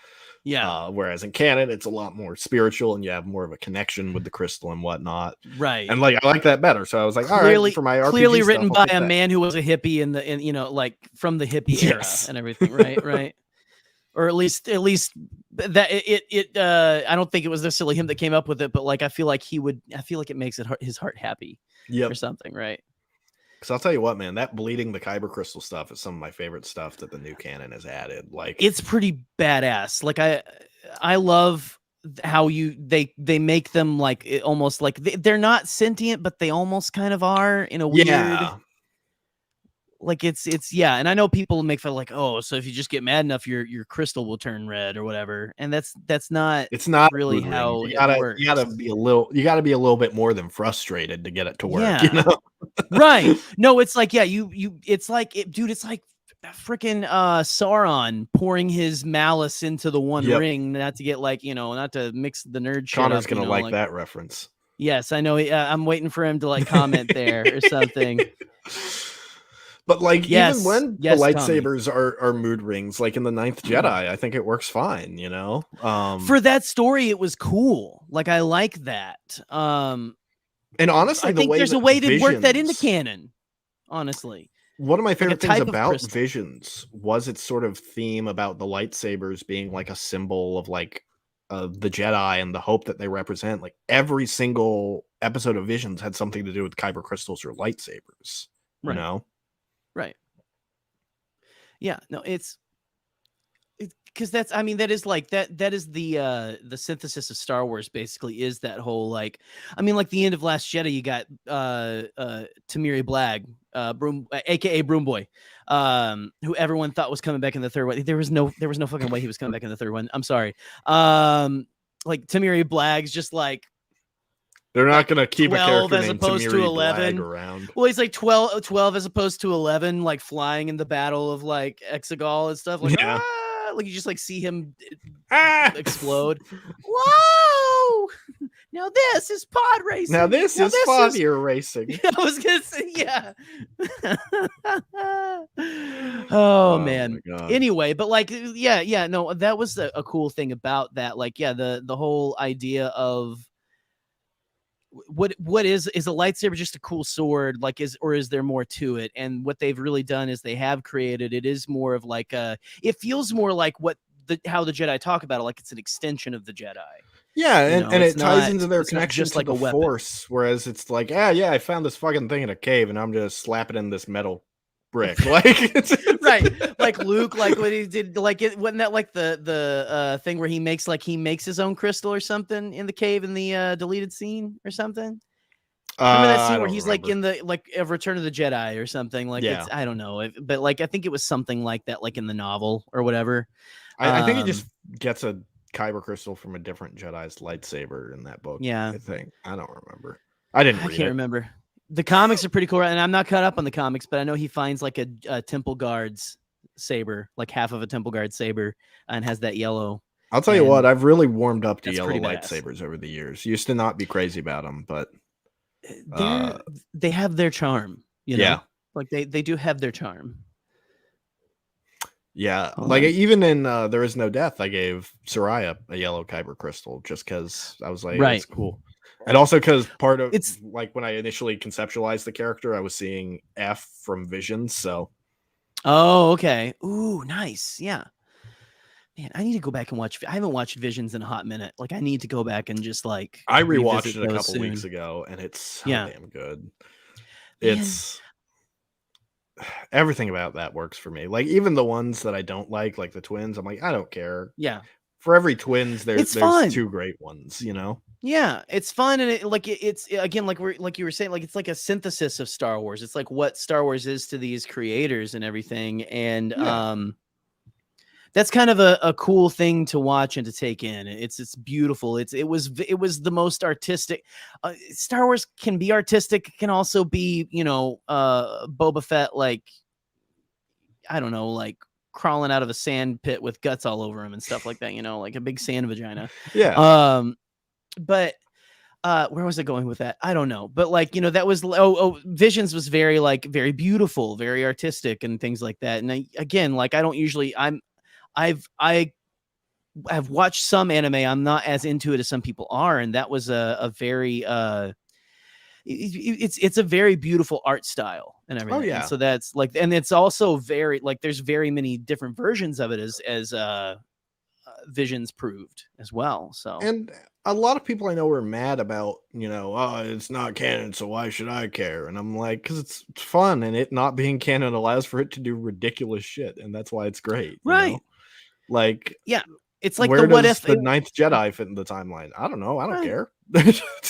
Speaker 2: Yeah.
Speaker 3: Whereas in canon, it's a lot more spiritual, and you have more of a connection with the crystal and whatnot.
Speaker 2: Right.
Speaker 3: And like, I like that better. So I was like, all right, for my RPG
Speaker 2: clearly
Speaker 3: stuff,
Speaker 2: written
Speaker 3: I'll
Speaker 2: by a
Speaker 3: that.
Speaker 2: man who was a hippie in you know, like from the hippie era and everything. Right. Right. Or at least that it I don't think it was necessarily him that came up with it, but like, I feel like it makes his heart happy or something. Right.
Speaker 3: Because I'll tell you what, man, that bleeding the Kyber crystal stuff is some of my favorite stuff that the new canon has added. Like,
Speaker 2: it's pretty badass. Like I love how they make them like almost like they're not sentient, but they almost kind of are in a weird. Like it's and I know people make fun like, oh, so if you just get mad enough, your crystal will turn red or whatever, and that's not.
Speaker 3: It's not
Speaker 2: really how it works.
Speaker 3: You gotta be a little bit more than frustrated to get it to work.
Speaker 2: Yeah.
Speaker 3: You know,
Speaker 2: right? No, it's like it's like dude, it's like freaking Sauron pouring his malice into the One Ring, not to get like, you know, not to mix the nerd shit
Speaker 3: Connor's
Speaker 2: up,
Speaker 3: gonna like that reference.
Speaker 2: Yes, I know. I'm waiting for him to like comment there or something.
Speaker 3: But like, even when the
Speaker 2: lightsabers
Speaker 3: are mood rings, like in the Ninth Jedi, I think it works fine, you know?
Speaker 2: For that story, it was cool. Like, I like that.
Speaker 3: And honestly,
Speaker 2: I think there's a way to work that into canon, honestly.
Speaker 3: One of my favorite things about Visions was its sort of theme about the lightsabers being like a symbol of like the Jedi and the hope that they represent. Like, every single episode of Visions had something to do with Kyber crystals or lightsabers, you know?
Speaker 2: Right. Yeah, no, it's because that is like that is the synthesis of Star Wars, basically, is that whole like, I mean, like the end of Last Jedi, you got Tamiri Blag, aka Broom Boy, who everyone thought was coming back in the third one. There was no fucking way he was coming back in the third one. I'm sorry. Like Tamiri Blag's just like,
Speaker 3: they're not going to keep a character
Speaker 2: as
Speaker 3: named
Speaker 2: opposed
Speaker 3: Tamiri
Speaker 2: to 11
Speaker 3: Blag around.
Speaker 2: Well, he's like 12 as opposed to 11, like flying in the battle of like Exegol and stuff. Like, like you just like see him explode. Whoa! Now this is pod racing.
Speaker 3: Now this is 5-year racing.
Speaker 2: I was gonna say, yeah. Oh man. Anyway, but like, no, that was a cool thing about that. Like, the whole idea of what is a lightsaber just a cool sword, like, is there more to it? And what they've really done is they have created, it is more of like it feels more like how the Jedi talk about it, like it's an extension of the Jedi.
Speaker 3: Yeah, and it ties into their connection to the Force, whereas it's like, I found this fucking thing in a cave and I'm just slapping in this metal brick, like
Speaker 2: right, like Luke, like what he did, like it wasn't that like the thing where he makes his own crystal or something in the cave in the deleted scene or something. Remember that scene where he's like in the like of Return of the Jedi or something, like it's, I don't know, but like I think it was something like that, like in the novel or whatever.
Speaker 3: I think he just gets a Kyber crystal from a different Jedi's lightsaber in that book.
Speaker 2: Yeah,
Speaker 3: I think, I don't remember. I can't
Speaker 2: remember. The comics are pretty cool, and I'm not caught up on the comics, but I know he finds like a temple guard's saber, like half of a temple guard saber, and has that yellow.
Speaker 3: I'll tell you what, I've really warmed up to yellow lightsabers over the years. Used to not be crazy about them, but
Speaker 2: they have their charm, you know?
Speaker 3: Yeah.
Speaker 2: Like they do have their charm.
Speaker 3: Yeah,
Speaker 2: Hold
Speaker 3: like
Speaker 2: on.
Speaker 3: even in There Is No Death, I gave Soraya a yellow kyber crystal just because I was like,
Speaker 2: Right.
Speaker 3: it's cool. And also because part of
Speaker 2: It's
Speaker 3: like when I initially conceptualized the character, I was seeing F from Visions. So
Speaker 2: oh, okay. Ooh, nice. Yeah. Man, I need to go back and watch. I haven't watched Visions in a hot minute. Like, I need to go back and just like
Speaker 3: I
Speaker 2: revisit
Speaker 3: rewatched it a
Speaker 2: those
Speaker 3: couple weeks
Speaker 2: soon.
Speaker 3: ago, and it's so
Speaker 2: Yeah.
Speaker 3: damn good.
Speaker 2: Man.
Speaker 3: It's everything about that works for me. Like even the ones that I don't like the twins, I'm like, I don't care.
Speaker 2: Yeah.
Speaker 3: For every twins,
Speaker 2: It's
Speaker 3: there's
Speaker 2: fun.
Speaker 3: two great ones, you know?
Speaker 2: Yeah, it's fun, and it's again like you were saying, like it's like a synthesis of Star Wars. It's like what Star Wars is to these creators and everything, and
Speaker 3: Yeah.
Speaker 2: that's kind of a cool thing to watch and to take in. It's beautiful. It was the most artistic. Star Wars can be artistic. It can also be Boba Fett, like I don't know, like crawling out of a sand pit with guts all over him and stuff like that. Like a big sand vagina.
Speaker 3: Yeah.
Speaker 2: But where was I going with that? I don't know. But like, that was Visions was very very beautiful, very artistic and things like that. And again, like I don't usually I have watched some anime. I'm not as into it as some people are, and that was a very it's a very beautiful art style and everything.
Speaker 3: Oh yeah.
Speaker 2: And so that's like, and it's also very like there's very many different versions of it as Visions proved as well. So
Speaker 3: And a lot of people I know are mad about, oh, it's not canon, so why should I care? And I'm like, because it's fun, and it not being canon allows for it to do ridiculous shit, and that's why it's great.
Speaker 2: right.
Speaker 3: Like,
Speaker 2: Yeah. It's like
Speaker 3: where
Speaker 2: the what
Speaker 3: does
Speaker 2: if
Speaker 3: the Ninth Jedi fit in the timeline? I don't know. I don't
Speaker 2: Right.
Speaker 3: care.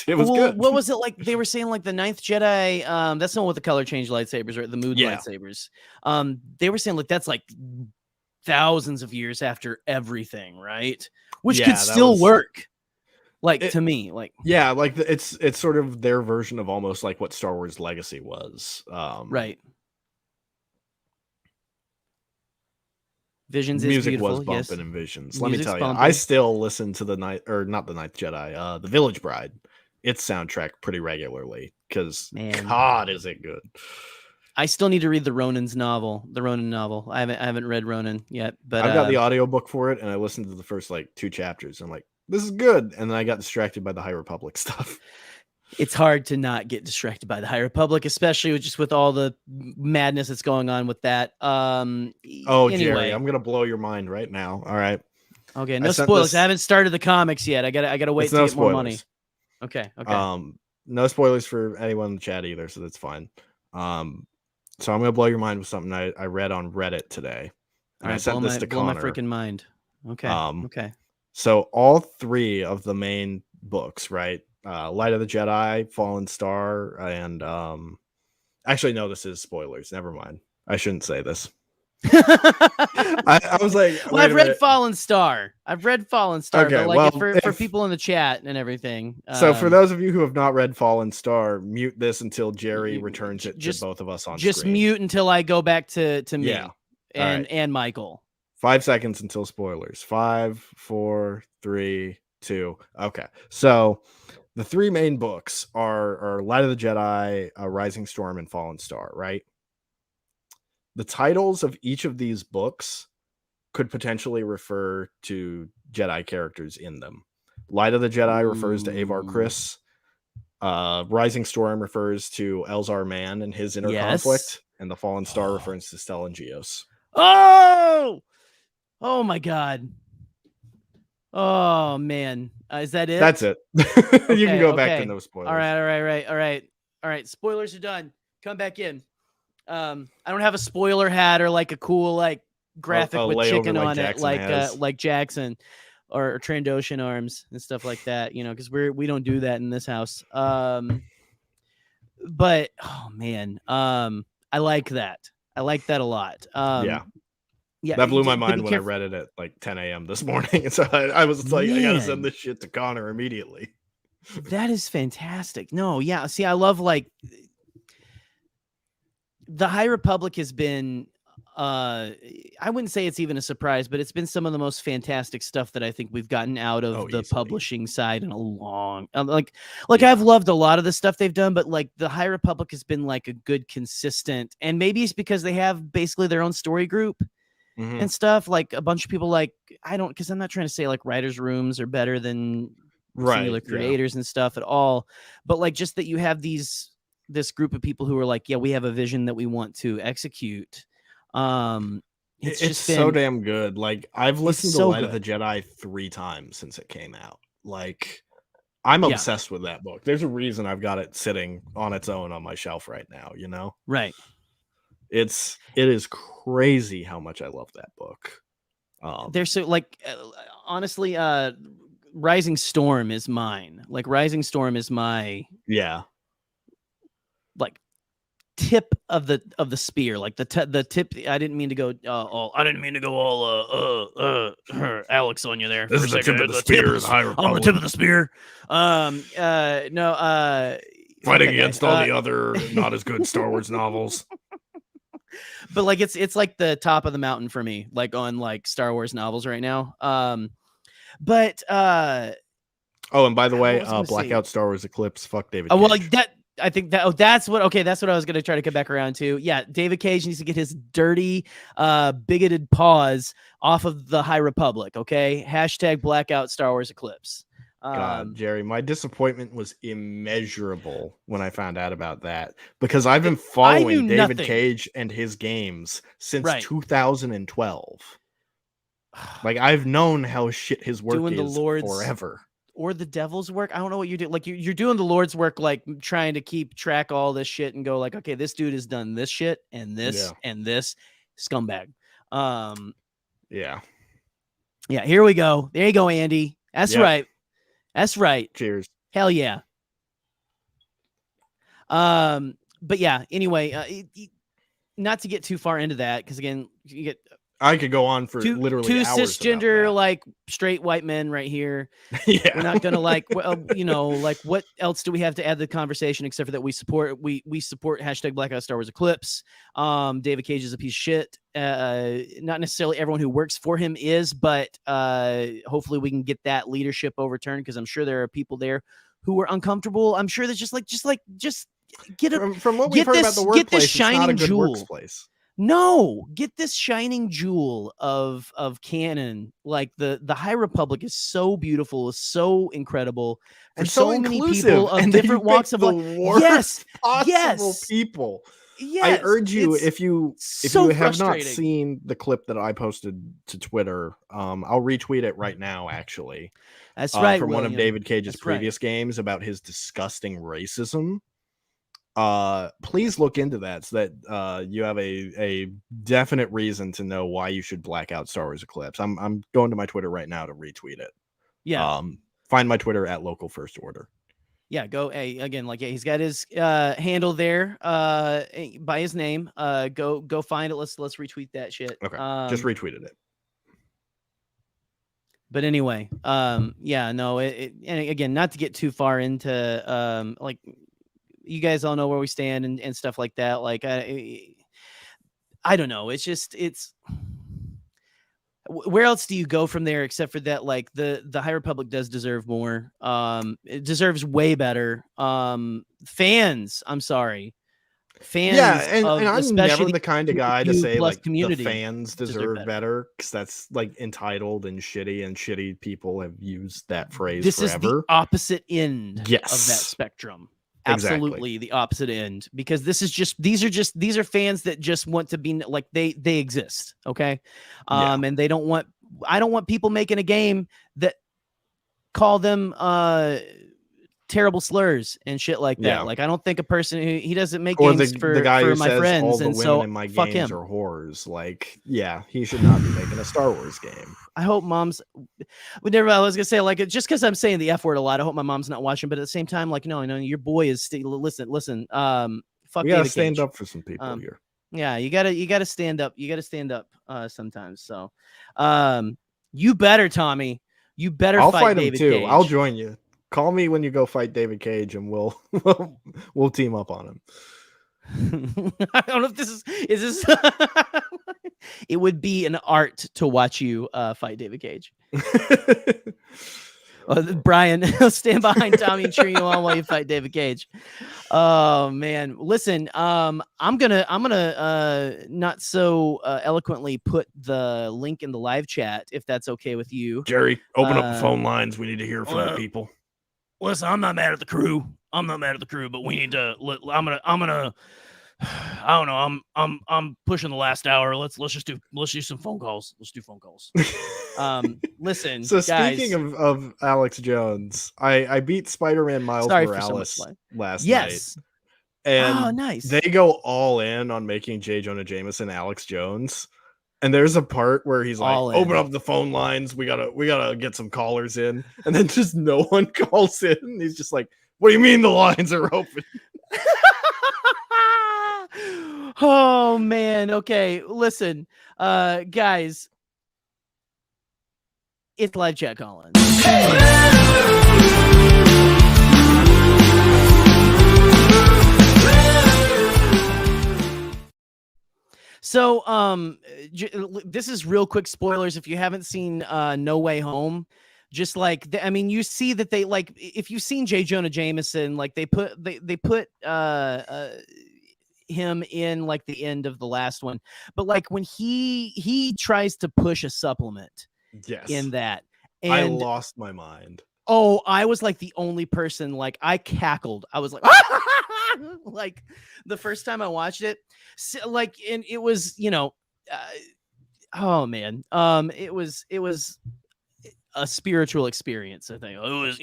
Speaker 3: It was good.
Speaker 2: What was it like? They were saying like the Ninth Jedi. That's the one with the color change lightsabers, right? The mood
Speaker 3: Yeah.
Speaker 2: lightsabers. They were saying like that's like thousands of years after everything, right? Which
Speaker 3: Yeah,
Speaker 2: could
Speaker 3: that
Speaker 2: still
Speaker 3: was-
Speaker 2: work. Like to me, like
Speaker 3: Yeah, like it's sort of their version of almost like what Star Wars Legacy was.
Speaker 2: right. Visions is
Speaker 3: Music
Speaker 2: beautiful.
Speaker 3: was
Speaker 2: Yes.
Speaker 3: bumping in Visions. Let me
Speaker 2: Music's
Speaker 3: tell you, I
Speaker 2: bumping.
Speaker 3: still listen to the Ninth Jedi, the Village Bride, its soundtrack pretty regularly because
Speaker 2: Man.
Speaker 3: God, is it good.
Speaker 2: I still need to read the Ronin novel. I haven't read Ronin yet, but
Speaker 3: I've got the audiobook for it, and I listened to the first like 2 chapters. I'm like, this is good, and then I got distracted by the High Republic stuff.
Speaker 2: it's hard to not get distracted by the High Republic, especially with all the madness that's going on with that.
Speaker 3: Oh,
Speaker 2: anyway.
Speaker 3: Jerry, I'm gonna blow your mind right now. All right.
Speaker 2: Okay, no spoilers. I haven't started the comics yet. I gotta wait to get more money. Okay.
Speaker 3: No spoilers for anyone in the chat either, so that's fine. So I'm gonna blow your mind with something I read on Reddit today. And I sent this to
Speaker 2: blow my
Speaker 3: Connor.
Speaker 2: freaking mind. Okay. Okay.
Speaker 3: So all 3 of the main books, right? Light of the Jedi, Fallen Star, and actually no, this is spoilers. Never mind. I shouldn't say this. I was like,
Speaker 2: well, I've read Fallen Star. Okay, but like for people in the chat and everything.
Speaker 3: So for those of you who have not read Fallen Star, mute this until Jerry returns it to both of us on
Speaker 2: just
Speaker 3: screen.
Speaker 2: Mute until I go back to me.
Speaker 3: Yeah.
Speaker 2: And Michael.
Speaker 3: 5 seconds until spoilers. 5, 4, 3, 2. Okay. So the 3 main books are Light of the Jedi, Rising Storm, and Fallen Star, right? The titles of each of these books could potentially refer to Jedi characters in them. Light of the Jedi refers to Avar Kriss. Rising Storm refers to Elzar Mann and his inner conflict. And the Fallen Star refers to Stellan Gios.
Speaker 2: Oh my God. Oh man. Is that it?
Speaker 3: That's it. You can go back to no spoilers.
Speaker 2: All right. Spoilers are done. Come back in. I don't have a spoiler hat or like a cool like graphic with chicken on it like Jackson or Trandoshan arms and stuff like that, because we don't do that in this house. But oh man, I like that. I like that a lot. Yeah,
Speaker 3: that blew my mind when I read it at like 10 a.m. this morning. So I was like, I gotta send this shit to Connor immediately.
Speaker 2: That is fantastic. No, yeah. See, I love like the High Republic has been I wouldn't say it's even a surprise, but it's been some of the most fantastic stuff that I think we've gotten out of the publishing side in a long I've loved a lot of the stuff they've done, but like the High Republic has been like a good consistent, and maybe it's because they have basically their own story group and stuff. Like a bunch of people, like because I'm not trying to say like writers' rooms are better than singular creators and stuff at all, but like just that you have this group of people who are like, yeah, we have a vision that we want to execute. It's just
Speaker 3: so damn good. Like I've listened to Light of the Jedi 3 times since it came out. Like I'm obsessed with that book. There's a reason I've got it sitting on its own on my shelf right now, you know?
Speaker 2: Right.
Speaker 3: It is crazy how much I love that book.
Speaker 2: They're so like honestly, Rising Storm is mine. Like Rising Storm is my like tip of the spear, like the tip. I didn't mean to go all Alex on you there.
Speaker 3: This is the tip of the spear.
Speaker 2: I'm the tip of the spear.
Speaker 3: Fighting against all the other not as good Star Wars novels.
Speaker 2: But like it's like the top of the mountain for me, like on like Star Wars novels right now. But
Speaker 3: oh, and by the way, Blackout Star Wars Eclipse, fuck David Cage.
Speaker 2: Well, like that. I think that's what I was going to try to come back around to. Yeah, David Cage needs to get his dirty, bigoted paws off of the High Republic. Okay, # Blackout Star Wars Eclipse.
Speaker 3: God, Jerry, my disappointment was immeasurable when I found out about that, because I've been following David Cage and his games since 2012. Like I've known how shit his work is forever.
Speaker 2: Or the devil's work. I don't know what you do. Like you're doing the Lord's work, like trying to keep track of all this shit and go like, okay, this dude has done this shit and this and this scumbag.
Speaker 3: Yeah.
Speaker 2: Here we go. There you go, Andy. That's right. That's right.
Speaker 3: Cheers.
Speaker 2: Hell yeah. But yeah, anyway, not to get too far into that, because again, you get
Speaker 3: I could go on for literally
Speaker 2: two
Speaker 3: hours
Speaker 2: cisgender, like straight white men right here. We're not gonna like, like what else do we have to add to the conversation except for that we support # Blackout Star Wars Eclipse. David Cage is a piece of shit. Not necessarily everyone who works for him is, but hopefully we can get that leadership overturned, because I'm sure there are people there who are uncomfortable. I'm sure that just get it
Speaker 3: from what we've heard about the workplace.
Speaker 2: Get this shining jewel.
Speaker 3: Workplace.
Speaker 2: No, get this shining jewel of canon. Like the High Republic is so beautiful, is so incredible,
Speaker 3: and so
Speaker 2: many
Speaker 3: inclusive,
Speaker 2: people of different walks of life.
Speaker 3: Yes, possible people.
Speaker 2: Yes,
Speaker 3: I urge you, if you have not seen the clip that I posted to Twitter, I'll retweet it right now. Actually,
Speaker 2: that's right,
Speaker 3: from
Speaker 2: William.
Speaker 3: one of David Cage's previous games about his disgusting racism. Please look into that, so that you have a definite reason to know why you should black out Star Wars Eclipse. I'm going to my Twitter right now to retweet it. Find my Twitter at Local First Order.
Speaker 2: Go. Again, he's got his handle there by his name. Go find it. Let's retweet that shit.
Speaker 3: Okay, just retweeted it.
Speaker 2: But anyway, and again, not to get too far into like, you guys all know where we stand and stuff like that. Like, I don't know. It's just, where else do you go from there except for that? Like the High Republic does deserve more. It deserves way better. Fans, I'm sorry. Fans.
Speaker 3: Yeah, and I'm never the kind of guy to say like the fans deserve better, because that's like entitled and shitty people have used that phrase
Speaker 2: this
Speaker 3: forever.
Speaker 2: Is the opposite end of that spectrum. Absolutely,
Speaker 3: exactly.
Speaker 2: The opposite end, because these are fans that just want to be like they exist, okay? And I don't want people making a game that call them terrible slurs and shit like that. Like, I don't think a person who he doesn't make games for my friends,
Speaker 3: all the
Speaker 2: and
Speaker 3: women
Speaker 2: so
Speaker 3: in my
Speaker 2: fuck
Speaker 3: games
Speaker 2: him.
Speaker 3: are whores. Like, he should not be making a Star Wars game.
Speaker 2: I hope mom's. I was gonna say, like, just because I'm saying the F word a lot, I hope my mom's not watching. But at the same time, like, no, your boy is still. Listen. Fuck.
Speaker 3: We gotta stand up for some people here.
Speaker 2: Yeah, you gotta stand up. You gotta stand up sometimes. So, you better, Tommy. You better.
Speaker 3: I'll
Speaker 2: fight
Speaker 3: him
Speaker 2: David
Speaker 3: too.
Speaker 2: Cage.
Speaker 3: I'll join you. Call me when you go fight David Cage, and we'll team up on him.
Speaker 2: I don't know if this is it would be an art to watch you fight David Cage. Brian, stand behind Tommy and cheer you on while you fight David Cage. Oh man, listen. I'm gonna not so eloquently put the link in the live chat if that's okay with you.
Speaker 3: Jerry, open up the phone lines. We need to hear from the people.
Speaker 2: Listen, I'm not mad at the crew. But we need to. I'm gonna. I don't know. I'm pushing the last hour. Let's do some phone calls. Let's do phone calls. Listen.
Speaker 3: So
Speaker 2: guys,
Speaker 3: speaking of Alex Jones, I beat Spider-Man Miles Morales last night. And
Speaker 2: nice.
Speaker 3: They go all in on making J. Jonah Jameson Alex Jones. And there's a part where he's like, open up the phone lines. We gotta get some callers in. And then just no one calls in. He's just like, what do you mean the lines are open?
Speaker 2: Oh man. Okay. Listen, guys, it's live chat calling. So, this is real quick spoilers. If you haven't seen No Way Home, just like you see that they like. If you've seen J. Jonah Jameson, like they put him in like the end of the last one, but like when he tries to push a supplement, in that, and
Speaker 3: I lost my mind.
Speaker 2: Oh, I was like the only person. Like I cackled. I was like, like the first time I watched it. So, like, and it was, oh man, it was a spiritual experience. I think it was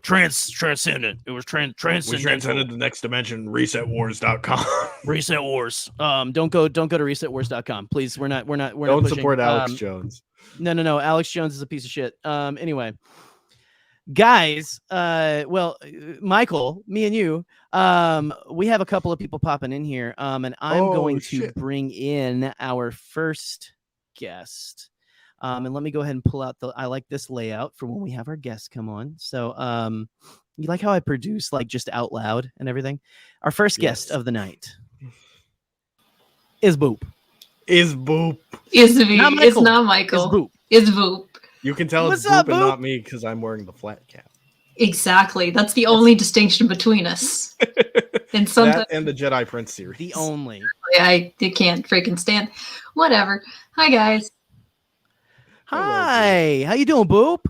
Speaker 2: transcendent. It was transcendent.
Speaker 3: We transcended the next dimension. ResetWars.com.
Speaker 2: Reset Wars. Don't go to ResetWars.com, please. We're not
Speaker 3: Don't
Speaker 2: pushing.
Speaker 3: support Alex Jones.
Speaker 2: No. Alex Jones is a piece of shit. Anyway. Guys, well, Michael, me and you, we have a couple of people popping in here, and I'm going to bring in our first guest, and let me go ahead and pull out I like this layout for when we have our guests come on. So, you like how I produce like just out loud and everything? Our first guest of the night is Boop.
Speaker 5: Is me. It's not Michael.
Speaker 2: It's Boop.
Speaker 5: It's Boop.
Speaker 3: You can tell it's Boop and not me because I'm wearing the flat cap.
Speaker 5: Exactly. That's the only distinction between us. And sometimes
Speaker 3: that and the Jedi Prince series.
Speaker 2: The only.
Speaker 5: I can't freaking stand. Whatever. Hi guys.
Speaker 2: Hi. How you doing, Boop?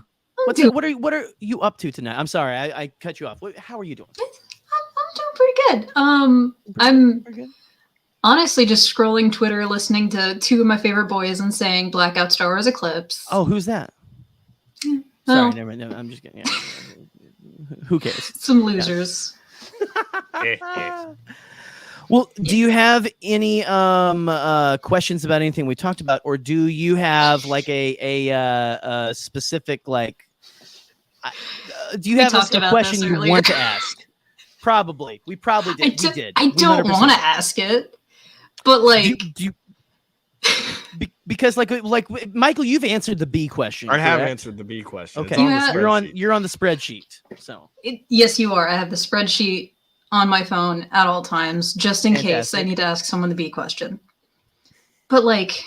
Speaker 2: What are you up to tonight? I'm sorry, I cut you off. How are you doing?
Speaker 5: I'm doing pretty good. I'm honestly just scrolling Twitter, listening to two of my favorite boys and saying Blackout Star Wars Eclipse.
Speaker 2: Oh, who's that? Sorry, never mind. No, I'm just kidding. Yeah. Who cares?
Speaker 5: Some losers.
Speaker 2: Well, do you have any questions about anything we talked about, or do you have like a specific like? Do you have a question you want to ask? Probably. We probably did. We did.
Speaker 5: I don't want to ask it, but like.
Speaker 2: Do you, because like Michael, you've answered the B question.
Speaker 3: I have answered the B question.
Speaker 2: Okay, you're on the spreadsheet. So
Speaker 5: yes, you are. I have the spreadsheet on my phone at all times, just in case I need to ask someone the B question. But like,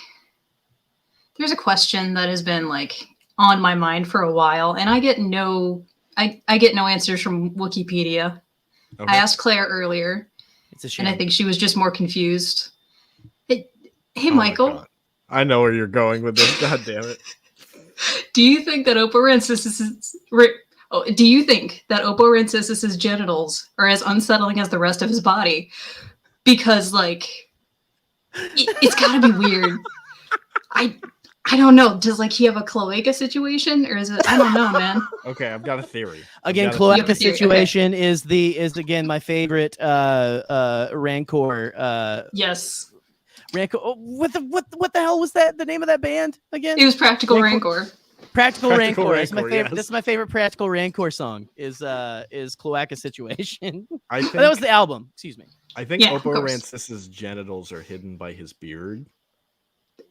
Speaker 5: there's a question that has been like on my mind for a while, and I get no answers from Wikipedia. Okay. I asked Claire earlier,
Speaker 2: it's a shame.
Speaker 5: and I think she was just more confused. Hey, Michael.
Speaker 3: I know where you're going with this. God damn it.
Speaker 5: Do you think that Oppo Rancisis' genitals are as unsettling as the rest of his body? Because, like, it's gotta be weird. I don't know. Does, like, he have a cloaca situation? Or is it... I don't know, man.
Speaker 3: Okay, I've got a theory.
Speaker 2: Again, cloaca situation is again, my favorite Rancor.
Speaker 5: Yes.
Speaker 2: Rancor. Oh, what the hell was that? The name of that band again?
Speaker 5: It was Practical Rancor.
Speaker 2: Practical Rancor. That's my favorite. Yes. That's my favorite Practical Rancor song. Is Cloaca Situation. I think that was the album. Excuse me.
Speaker 3: I think Oppo Rancis's genitals are hidden by his beard.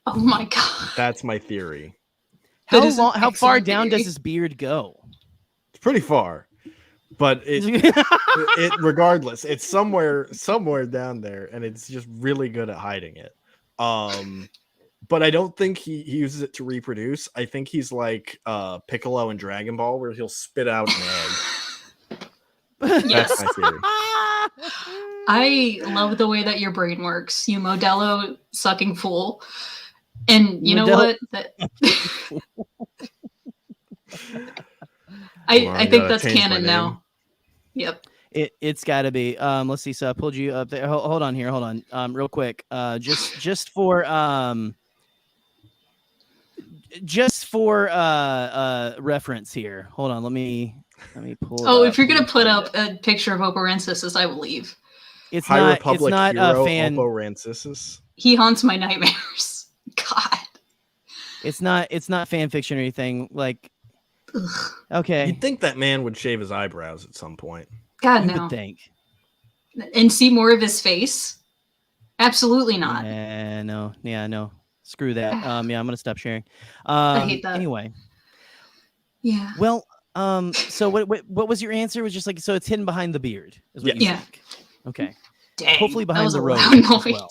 Speaker 5: Oh my god.
Speaker 3: That's my theory.
Speaker 2: How far down does his beard go?
Speaker 3: It's pretty far. But it regardless, it's somewhere down there, and it's just really good at hiding it. But but I don't think he uses it to reproduce. I think he's like Piccolo in Dragon Ball, where he'll spit out an egg.
Speaker 5: Yes.
Speaker 3: That's my theory.
Speaker 5: I love the way that your brain works, you Modelo sucking fool. And you know what? I think that's canon now. Yep.
Speaker 2: It's got to be. Let's see. So I pulled you up there. Hold on here. Hold on. Real quick. Just for reference here. Hold on. Let me pull.
Speaker 5: Oh, if you're gonna put up a picture of Operensis, I will leave.
Speaker 2: It's
Speaker 3: High
Speaker 2: not.
Speaker 3: Republic
Speaker 2: It's not
Speaker 3: hero,
Speaker 2: a fan.
Speaker 3: Operensis.
Speaker 5: He haunts my nightmares. God.
Speaker 2: It's not fan fiction or anything. Like,
Speaker 5: Ugh.
Speaker 2: okay.
Speaker 3: You'd think that man would shave his eyebrows at some point.
Speaker 5: God,
Speaker 2: You
Speaker 5: no.
Speaker 2: would think.
Speaker 5: And see more of his face? Absolutely not.
Speaker 2: Yeah, no. Yeah, no. Screw that. Yeah, I'm gonna stop sharing.
Speaker 5: I hate that.
Speaker 2: Anyway.
Speaker 5: Yeah.
Speaker 2: Well, so what was your answer? Was just like, so it's hidden behind the beard, is what you
Speaker 5: Yeah.
Speaker 2: think. Okay.
Speaker 5: Dang.
Speaker 2: Hopefully
Speaker 5: that
Speaker 2: behind
Speaker 5: was
Speaker 2: the
Speaker 5: a
Speaker 2: road
Speaker 5: loud
Speaker 2: as
Speaker 5: noise.
Speaker 2: well.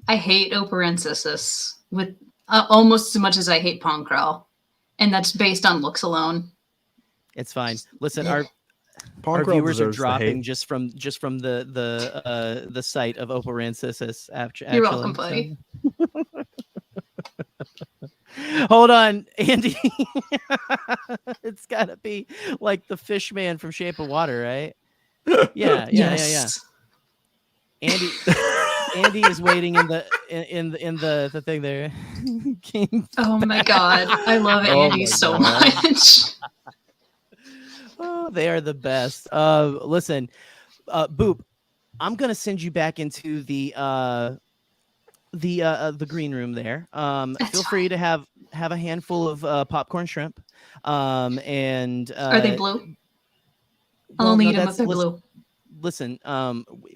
Speaker 5: I hate Operensis with almost as much as I hate Ponkrell. And that's based on looks alone.
Speaker 2: It's fine. Listen, our
Speaker 3: Ponkrell
Speaker 2: viewers are
Speaker 3: deserves the
Speaker 2: dropping
Speaker 3: hate.
Speaker 2: just from the site of Operensis. Actually,
Speaker 5: You're welcome, buddy.
Speaker 2: So. Hold on, Andy. It's gotta be like the fish man from Shape of Water, right? Yeah. Andy is waiting in the thing there.
Speaker 5: Oh my god. I love Andy so much.
Speaker 2: Oh, they are the best. Listen, Boop, I'm gonna send you back into the green room there. Feel free to have a handful of popcorn shrimp. And
Speaker 5: are they blue? I'll only eat them if they're blue.
Speaker 2: Listen,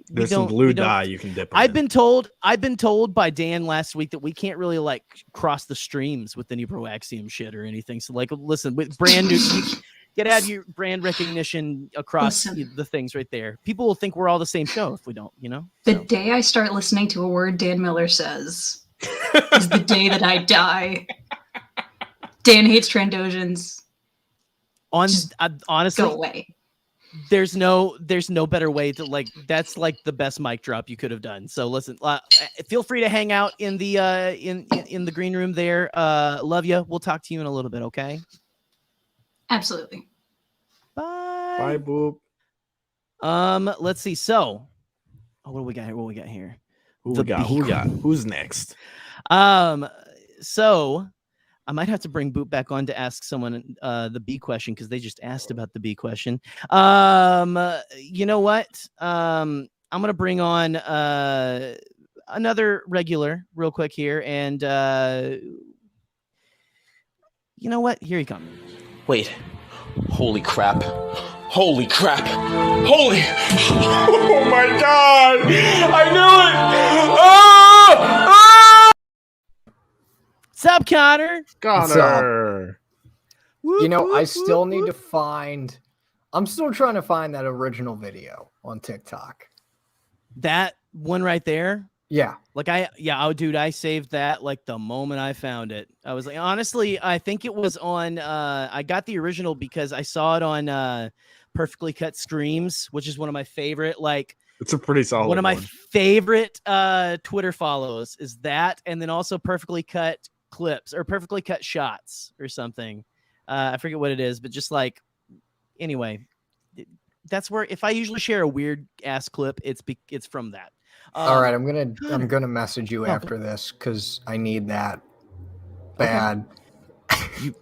Speaker 3: There's some blue dye you can dip in.
Speaker 2: I've been told by Dan last week that we can't really like cross the streams with any Proaxium shit or anything. So like, listen, with brand new, get out your brand recognition across the things right there. People will think we're all the same show if we don't, you know?
Speaker 5: The day I start listening to a word Dan Miller says is the day that I die. Dan hates Trandoshans.
Speaker 2: Honestly,
Speaker 5: go away.
Speaker 2: There's no better way to like. That's like the best mic drop you could have done. So listen, feel free to hang out in the in the green room there. Love you. We'll talk to you in a little bit. Okay.
Speaker 5: Absolutely.
Speaker 2: Bye.
Speaker 3: Bye, Boop.
Speaker 2: Let's see. So, what do we got here?
Speaker 3: Who we got? Who's next?
Speaker 2: So I might have to bring Boop back on to ask someone the B question because they just asked about the B question. You know what? I'm gonna bring on another regular real quick here, and you know what? Here he comes.
Speaker 4: Wait. Holy crap. Holy crap. Holy. Oh my god. I knew it. Ah!
Speaker 2: What's up, Connor?
Speaker 3: Connor.
Speaker 6: You know, I still need to find. I'm still trying to find that original video on TikTok.
Speaker 2: That one right there.
Speaker 6: Yeah.
Speaker 2: Like dude, I saved that like the moment I found it. I was like, honestly, I think it was on I got the original because I saw it on Perfectly Cut Streams, which is one of my favorite, like
Speaker 3: it's a pretty solid
Speaker 2: one of my favorite Twitter follows is that, and then also Perfectly Cut Clips or Perfectly Cut Shots or something. I forget what it is, but just like anyway, that's where if I usually share a weird ass clip, it's from that.
Speaker 6: All right, I'm gonna message you after this because I need that bad.
Speaker 2: Okay.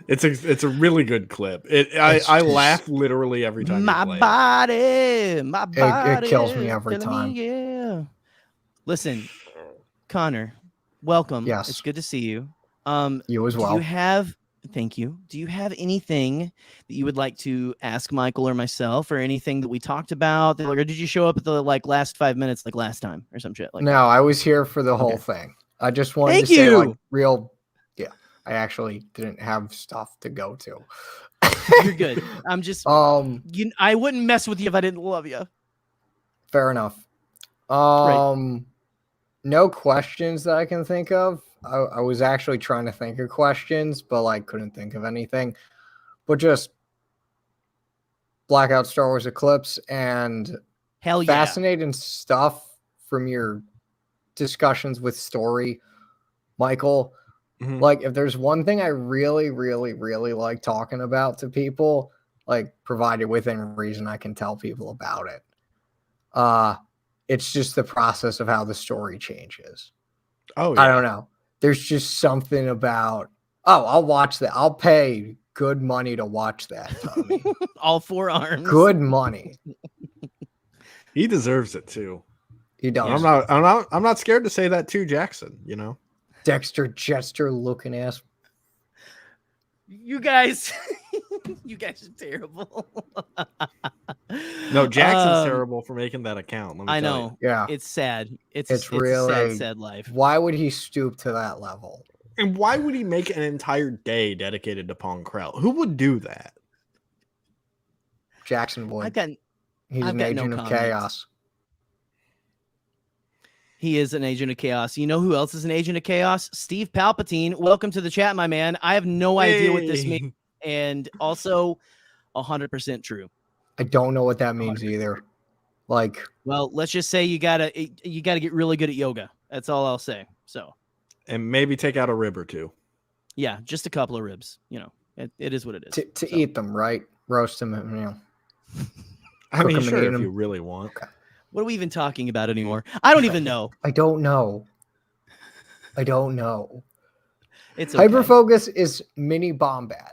Speaker 3: It's a really good clip. I laugh literally every time.
Speaker 2: My body.
Speaker 6: It kills me every time.
Speaker 2: Yeah. Listen, Connor, welcome.
Speaker 6: Yes,
Speaker 2: it's good to see you.
Speaker 6: You as well.
Speaker 2: Thank you. Do you have anything that you would like to ask Michael or myself, or anything that we talked about? Or did you show up at the like last 5 minutes, like last time, or some shit? Like
Speaker 6: no, I was here for the whole thing. I just wanted to say like real. Yeah, I actually didn't have stuff to go to.
Speaker 2: You're good. I'm just. I wouldn't mess with you if I didn't love you.
Speaker 6: Fair enough. No questions that I can think of. I was actually trying to think of questions, but like couldn't think of anything. But just Blackout Star Wars Eclipse and fascinating stuff from your discussions with Story, Michael.
Speaker 3: Mhm.
Speaker 6: Like, if there's one thing I really, really, really like talking about to people, like, provided within reason I can tell people about it. It's just the process of how the story changes.
Speaker 3: Oh, yeah.
Speaker 6: I don't know. There's just something about, I'll watch that. I'll pay good money to watch that, Tommy.
Speaker 2: All 4 arms.
Speaker 6: Good money.
Speaker 3: He deserves it too.
Speaker 6: He does.
Speaker 3: I'm not scared to say that too, Jackson, you know.
Speaker 6: Dexter Jester looking ass.
Speaker 2: You guys you guys are terrible.
Speaker 3: No, Jackson's terrible for making that account. Let me
Speaker 2: I
Speaker 3: tell
Speaker 2: know.
Speaker 3: you.
Speaker 6: Yeah.
Speaker 2: It's sad. It's
Speaker 6: really
Speaker 2: a sad life.
Speaker 6: Why would he stoop to that level?
Speaker 3: And why would he make an entire day dedicated to Pong Krell? Who would do that?
Speaker 6: Jackson would. He's
Speaker 2: I've
Speaker 6: an
Speaker 2: got
Speaker 6: agent
Speaker 2: no
Speaker 6: of
Speaker 2: comments.
Speaker 6: chaos.
Speaker 2: He is an agent of chaos. You know who else is an agent of chaos? Steve Palpatine. Welcome to the chat, my man. I have no idea what this means, and also 100% true.
Speaker 6: I don't know what that means either. Like,
Speaker 2: well, let's just say you gotta get really good at yoga. That's all I'll say. So,
Speaker 3: and maybe take out a rib or two.
Speaker 2: Yeah, just a couple of ribs. You know, it is what it is.
Speaker 6: To eat them, right? Roast them, you know.
Speaker 3: I mean, sure, if you really want.
Speaker 6: Okay.
Speaker 2: What are we even talking about anymore? I don't even know.
Speaker 6: I don't know.
Speaker 2: It's okay.
Speaker 6: Hyperfocus is mini Bombad.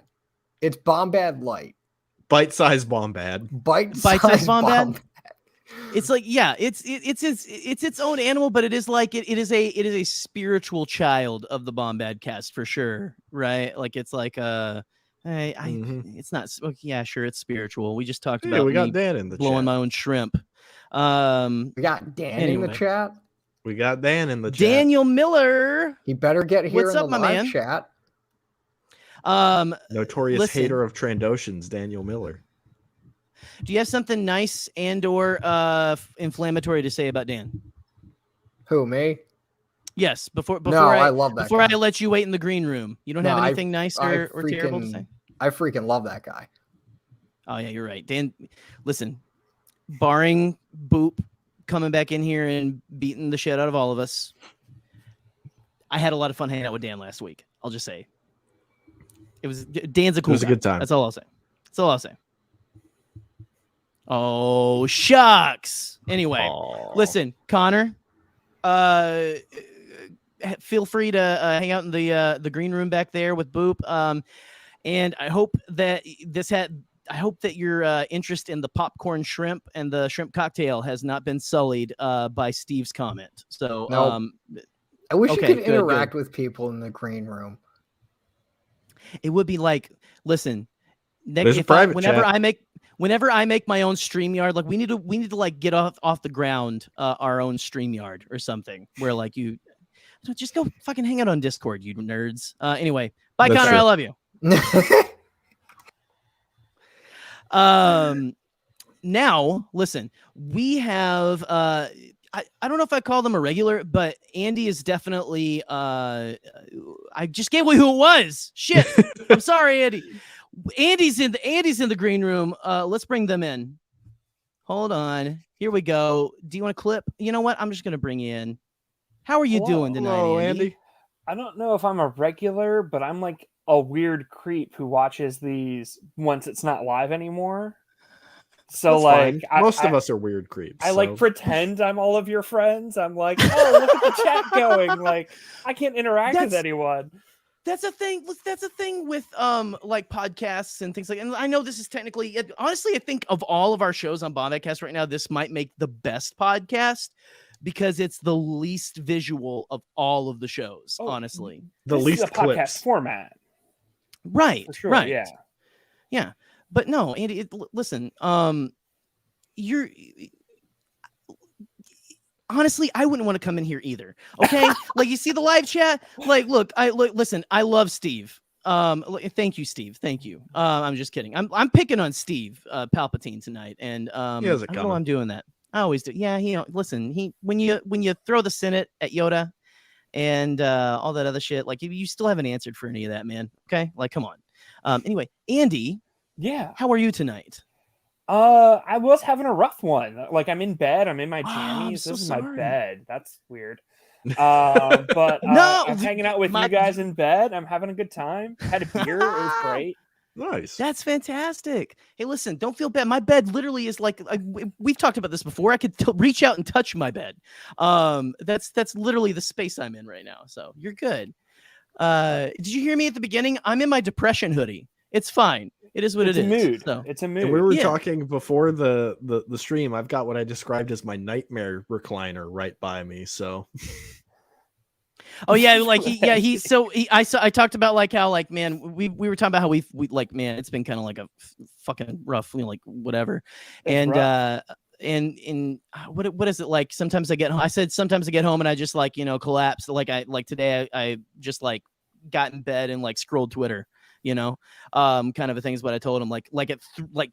Speaker 6: It's Bombad light.
Speaker 3: Bite-sized Bombad.
Speaker 6: Bite-sized
Speaker 2: Bombad. It's like, yeah, it's its own animal, but it is like it is a spiritual child of the Bombad cast for sure, right? Like it's like it's not. Yeah, sure, it's spiritual. We just talked about.
Speaker 3: We got Dan in the
Speaker 2: blowing
Speaker 3: chat.
Speaker 2: my own shrimp.
Speaker 6: We got Dan in the chat.
Speaker 3: We got Dan in the chat.
Speaker 2: Daniel Miller.
Speaker 6: He better get here
Speaker 2: What's
Speaker 6: in
Speaker 2: up,
Speaker 6: the
Speaker 2: my
Speaker 6: live
Speaker 2: man?
Speaker 6: chat.
Speaker 3: Notorious hater of Trandoshans, Daniel Miller.
Speaker 2: Do you have something nice and or inflammatory to say about Dan?
Speaker 6: Who, me?
Speaker 2: Yes. Before
Speaker 6: I love that.
Speaker 2: Before I let you wait in the green room, you don't have anything nice or terrible to say.
Speaker 6: I freaking love that guy.
Speaker 2: Oh yeah, you're right, Dan. Listen, barring Boop coming back in here and beating the shit out of all of us, I had a lot of fun hanging out with Dan last week. I'll just say, Dan's a cool. It was
Speaker 3: a good time.
Speaker 2: That's all I'll say. That's all I'll say. Oh shucks. Anyway, listen, Connor. Feel free to hang out in the green room back there with Boop. And I hope that your interest in the popcorn shrimp and the shrimp cocktail has not been sullied by Steve's comment. So,
Speaker 6: I wish you could interact with people in the green room.
Speaker 2: It would be like, listen,
Speaker 3: whenever
Speaker 2: I make my own StreamYard, like we need to like get off the ground our own StreamYard or something where like you just go fucking hang out on Discord, you nerds. Anyway, bye,
Speaker 3: That's
Speaker 2: Connor.
Speaker 3: true.
Speaker 2: I love you. Now listen, we have I don't know if I call them a regular, but Andy is definitely I just gave away who it was. Shit. I'm sorry, Andy. Andy's in the green room. Let's bring them in. Hold on. Here we go. Do you want a clip? You know what? I'm just gonna bring you in. How are you doing tonight, Andy?
Speaker 7: I don't know if I'm a regular, but I'm like a weird creep who watches these once it's not live anymore. So
Speaker 3: That's
Speaker 7: like
Speaker 3: most of us are weird creeps.
Speaker 7: I like pretend I'm all of your friends. I'm like, oh, look at the chat going. Like I can't interact with anyone.
Speaker 2: That's a thing. That's a thing with like podcasts and things like. And I know this is technically, honestly, I think of all of our shows on Bombadcast right now, this might make the best podcast because it's the least visual of all of the shows. Honestly,
Speaker 3: the
Speaker 7: this
Speaker 3: least
Speaker 7: is a podcast
Speaker 3: clips.
Speaker 7: Format.
Speaker 2: Right.
Speaker 7: For sure,
Speaker 2: right.
Speaker 7: Yeah.
Speaker 2: But no, Andy. Listen. You're. Honestly, I wouldn't want to come in here either. Okay, like you see the live chat. Like, listen. I love Steve. Thank you, Steve. Thank you. I'm just kidding. I'm picking on Steve Palpatine tonight, and I don't know why I'm doing that. I always do. Yeah, listen, when you throw the Senate at Yoda and all that other shit, like you still haven't answered for any of that, man. Okay, like come on. Anyway, Andy,
Speaker 7: Yeah.
Speaker 2: how are you tonight?
Speaker 7: I was having a rough one. Like I'm in bed. I'm in my
Speaker 2: I'm
Speaker 7: jammies.
Speaker 2: so
Speaker 7: This is
Speaker 2: sorry.
Speaker 7: my bed. That's weird. But
Speaker 2: No,
Speaker 7: I'm hanging out with you guys in bed. I'm having a good time. Had a beer. It was great.
Speaker 3: Nice.
Speaker 2: That's fantastic. Hey, listen, don't feel bad. My bed literally is like we've talked about this before. I could reach out and touch my bed. That's literally the space I'm in right now. So you're good. Did you hear me at the beginning? I'm in my depression hoodie. It's fine. It is what
Speaker 7: It's
Speaker 2: it
Speaker 7: a
Speaker 2: is.
Speaker 7: mood.
Speaker 2: So.
Speaker 7: It's a mood.
Speaker 3: And we were
Speaker 2: Yeah.
Speaker 3: talking before the stream. I've got what I described as my nightmare recliner right by me. So.
Speaker 2: Oh yeah, like I talked about like how like man we were talking about how we like man it's been kind of like a fucking rough like whatever, and what is it like? Sometimes I get home. I said sometimes I get home and I just like collapse. Like today I just like got in bed and like scrolled Twitter, kind of a thing is what I told him like at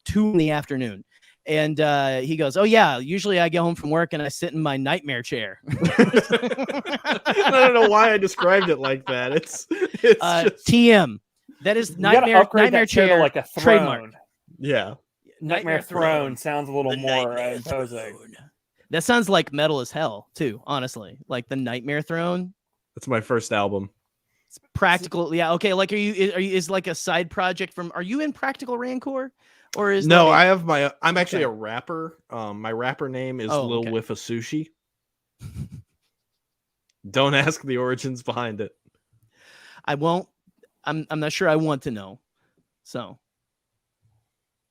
Speaker 2: 2 p.m. And he goes, oh, yeah, usually I get home from work and I sit in my nightmare chair.
Speaker 3: I don't know why I described it like that. It's just...
Speaker 2: TM. That is nightmare chair
Speaker 7: to like a throne.
Speaker 2: Trademark.
Speaker 3: Yeah.
Speaker 7: Nightmare throne sounds a little more imposing.
Speaker 2: That sounds like metal as hell, too, honestly. Like the Nightmare Throne.
Speaker 3: That's my first album.
Speaker 2: It's practical. Yeah. Okay. Like, are you is like a side project from, are you in Practical Rancor? Or is
Speaker 3: no,
Speaker 2: like...
Speaker 3: I have I'm actually a rapper. My rapper name is Lil Whiff of Sushi. Don't ask the origins behind it.
Speaker 2: I won't. I'm not sure I want to know. So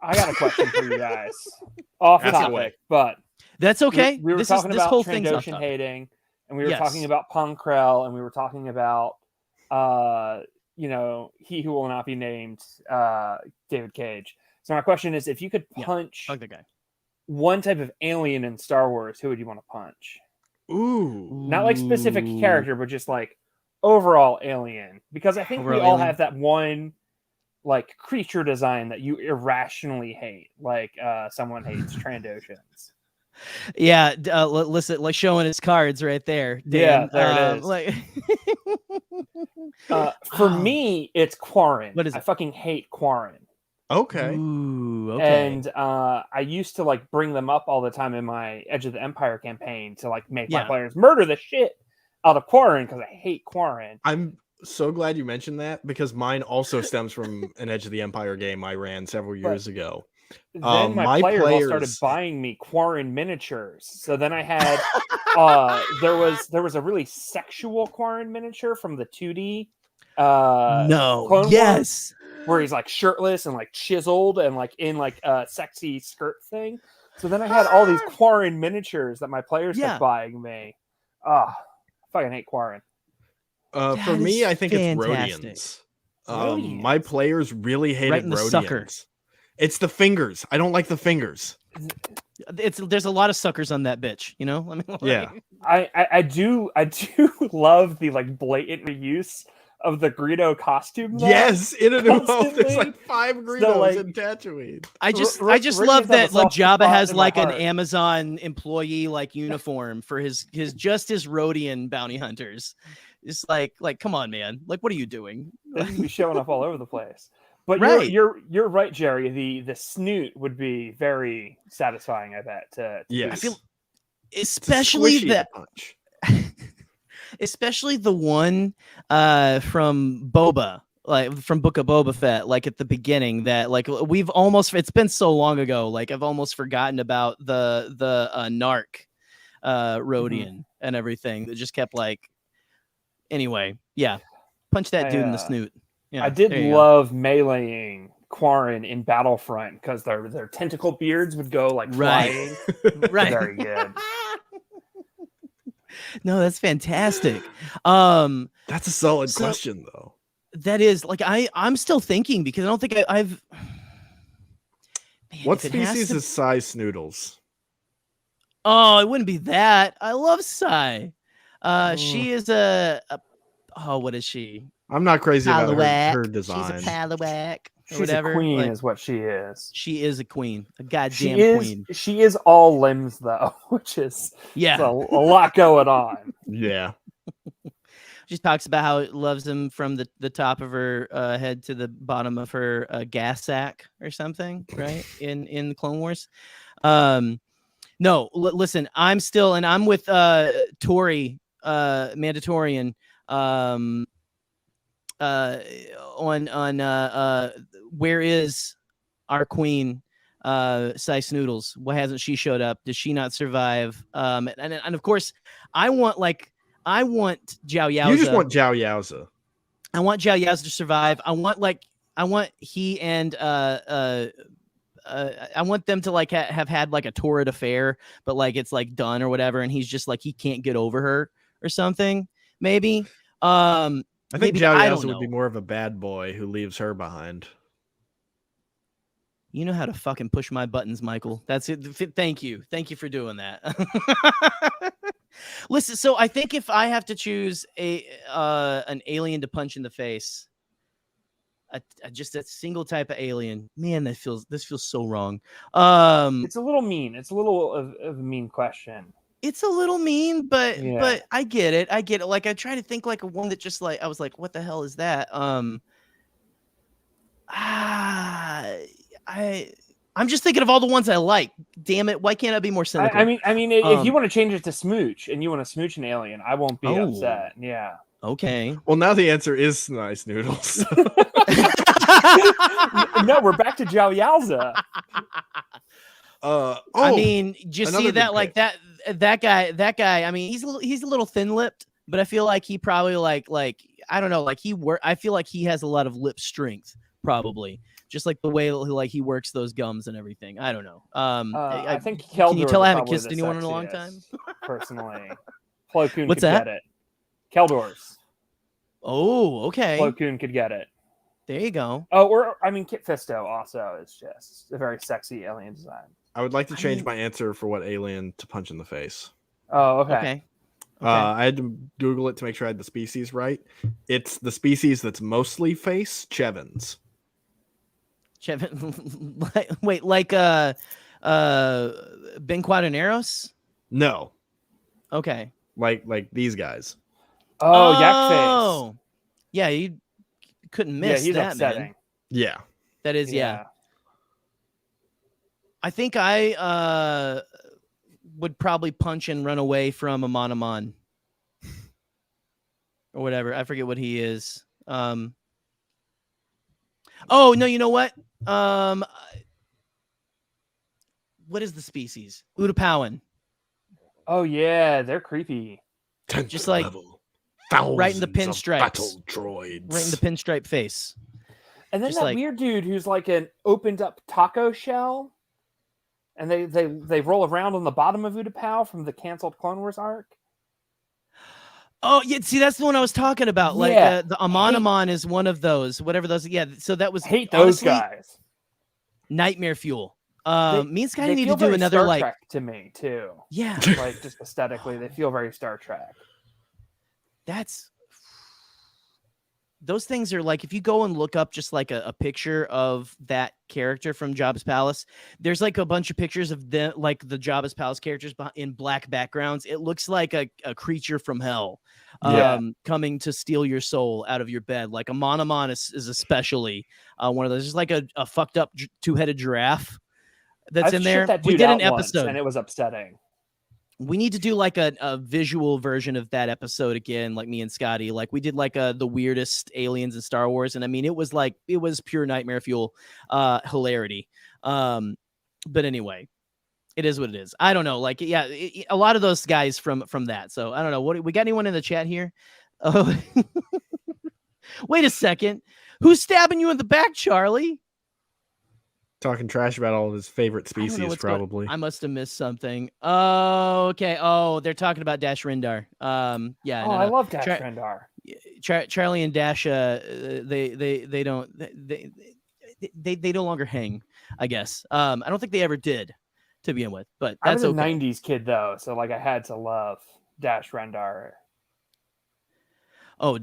Speaker 7: I got a question for you guys. Off topic, but
Speaker 2: that's okay.
Speaker 7: We were talking about
Speaker 2: whole
Speaker 7: Trandoshan hating, and we were talking about Punkrell, and we were talking about he who will not be named, David Cage. So my question is, if you could punch
Speaker 2: the guy.
Speaker 7: one type of alien in Star Wars, who would you want to punch?
Speaker 3: Ooh.
Speaker 7: Not like specific character, but just like overall alien. Because I think we all have that one like creature design that you irrationally hate. Like someone hates Trandoshans.
Speaker 2: Yeah, listen, like showing his cards right there. Dan.
Speaker 7: Yeah, there it is.
Speaker 2: Like...
Speaker 7: for me, it's Quarren.
Speaker 2: What is it?
Speaker 7: I fucking hate Quarren.
Speaker 3: Okay.
Speaker 2: Ooh, okay.
Speaker 7: And I used to like bring them up all the time in my Edge of the Empire campaign to like make my players murder the shit out of Quarren because I hate Quarren.
Speaker 3: I'm so glad you mentioned that because mine also stems from an Edge of the Empire game I ran several years ago.
Speaker 7: Then my players all started buying me Quarren miniatures. So then I had there was a really sexual Quarren miniature from the 2D.
Speaker 2: Clone Wars,
Speaker 7: where he's like shirtless and like chiseled and like in like a sexy skirt thing. So then I had all these Quarren miniatures that my players kept buying me. I fucking hate Quarren.
Speaker 3: For me, I think it's Rhodians. My players really hated Rhodians. It's the fingers. I don't like the fingers.
Speaker 2: There's a lot of suckers on that bitch, I mean, like...
Speaker 3: Yeah.
Speaker 7: I do love the like blatant reuse of the Greedo costume.
Speaker 3: Yes, in a new home, there's like 5 Greedos in Tatooine.
Speaker 2: I just love that like Jabba has like an Amazon employee like uniform for his Rhodian bounty hunters. It's like come on, man. Like, what are you doing?
Speaker 7: They'd be showing up all over the place. But you're right, Jerry. The snoot would be very satisfying, I bet.
Speaker 3: Yes.
Speaker 2: I feel especially that
Speaker 3: punch.
Speaker 2: Especially the one from Boba, like from Book of Boba Fett, like at the beginning that like it's been so long ago, like I've almost forgotten about the narc Rhodian and everything that just kept like anyway, punch that dude in the snoot. Yeah,
Speaker 7: I did love meleeing Quarren in Battlefront because their tentacle beards would go like flying.
Speaker 2: Right.
Speaker 7: Very good.
Speaker 2: No, that's fantastic.
Speaker 3: That's a solid question, though.
Speaker 2: That is like I'm still thinking because I don't think I've. Man,
Speaker 3: what species is Sai Snoodles?
Speaker 2: Oh, it wouldn't be that. I love Sai. She is what is she?
Speaker 3: I'm not crazy about her design.
Speaker 2: She's a Palawak. or whatever.
Speaker 7: A queen,
Speaker 2: like,
Speaker 7: is what she is.
Speaker 2: She is a queen, a goddamn queen.
Speaker 7: She is all limbs though, which is a lot going on.
Speaker 3: Yeah.
Speaker 2: She talks about how it loves him from the top of her head to the bottom of her gas sack or something, right? In the Clone Wars. No, listen, I'm with Tori, Mandatorian, on where is our queen, Sice Noodles? Why hasn't she showed up? Does she not survive? And of course, I want Zhao Yaoza.
Speaker 3: You just want Zhao Yaoza.
Speaker 2: I want Zhao Yaoza to survive. I want he and I want them to like have had like a torrid affair, but like it's like done or whatever, and he's just like he can't get over her or something. Maybe.
Speaker 3: I think Zhao Yaoza would
Speaker 2: know.
Speaker 3: be more of a bad boy who leaves her behind.
Speaker 2: You know how to fucking push my buttons, Michael. That's it. Thank you for doing that. Listen, so I think if I have to choose an alien to punch in the face, just a single type of alien, man, this feels so wrong.
Speaker 7: It's a little mean. It's a little of a mean question.
Speaker 2: It's a little mean, but I get it. Like I try to think like a one that just like I was like, what the hell is that? I'm just thinking of all the ones I like. Damn it! Why can't I be more cynical?
Speaker 7: I mean, if you want to change it to smooch and you want to smooch an alien, I won't be upset. Yeah.
Speaker 2: Okay.
Speaker 3: Well, now the answer is Nice Noodles.
Speaker 7: No, we're back to Zhao Yaoza.
Speaker 2: I mean, just see that like that guy. I mean, he's a little thin-lipped, but I feel like he probably like I don't know, like I feel like he has a lot of lip strength, probably. Just like the way like he works those gums and everything. I don't know.
Speaker 7: I think
Speaker 2: can you tell I haven't kissed anyone in a long time?
Speaker 7: Personally, Plo Koon
Speaker 2: What's
Speaker 7: could
Speaker 2: that?
Speaker 7: get it. Keldor's.
Speaker 2: Oh, okay.
Speaker 7: Plo Koon could get it.
Speaker 2: There you go.
Speaker 7: Oh, or I mean, Kit Fisto also is just a very sexy alien design.
Speaker 3: I would like to change my answer for what alien to punch in the face.
Speaker 7: Oh, okay.
Speaker 3: I had to Google it to make sure I had the species right. It's the species that's mostly face, Chevins.
Speaker 2: Wait, like Ben Quaderneros?
Speaker 3: No.
Speaker 2: Okay.
Speaker 3: Like these guys.
Speaker 7: Oh, Yak Face.
Speaker 2: Yeah, you couldn't miss
Speaker 7: he's
Speaker 2: that,
Speaker 7: upsetting.
Speaker 2: man.
Speaker 3: Yeah.
Speaker 2: That is, yeah. I think I would probably punch and run away from a Monomon. Or whatever. I forget what he is. Oh, no, you know what? What is the species? Utapowan.
Speaker 7: Oh yeah, they're creepy.
Speaker 2: Just like right in the pinstripes.
Speaker 3: Battle droids.
Speaker 2: Right in the pinstripe face.
Speaker 7: And then
Speaker 2: Just
Speaker 7: that
Speaker 2: like,
Speaker 7: weird dude who's like an opened up taco shell. And they roll around on the bottom of Utapau from the canceled Clone Wars arc.
Speaker 2: Oh, yeah. See, that's the one I was talking about. Like the Amonomon is one of those. Whatever those. Yeah. So that was
Speaker 7: hate those guys.
Speaker 2: Nightmare fuel. Me and Scotty need to do another
Speaker 7: Star
Speaker 2: like
Speaker 7: Trek to me too.
Speaker 2: Yeah.
Speaker 7: Like just aesthetically, they feel very Star Trek.
Speaker 2: Those things are like, if you go and look up just like a picture of that character from Jabba's Palace, there's like a bunch of pictures of them, like the Jabba's Palace characters in black backgrounds. It looks like a creature from hell coming to steal your soul out of your bed. Like a Monomon is especially one of those. There's like a fucked up two-headed giraffe that's in there. We did an episode
Speaker 7: and it was upsetting.
Speaker 2: We need to do like a visual version of that episode again, like me and Scotty. Like we did like the weirdest aliens in Star Wars, and I mean it was pure nightmare fuel hilarity. But anyway, it is what it is. I don't know, like a lot of those guys from that. So I don't know. What we got? Anyone in the chat here? Oh, wait a second. Who's stabbing you in the back, Charlie?
Speaker 3: Talking trash about all of his favorite species, probably.
Speaker 2: I must have missed something. Oh, okay. Oh, they're talking about Dash Rendar. Yeah.
Speaker 7: Oh, I love Dash Rendar.
Speaker 2: Charlie and Dash. They no longer hang. I guess. I don't think they ever did, to begin with. But that's
Speaker 7: I was a '90s kid though, so like I had to love Dash Rendar.
Speaker 2: Oh,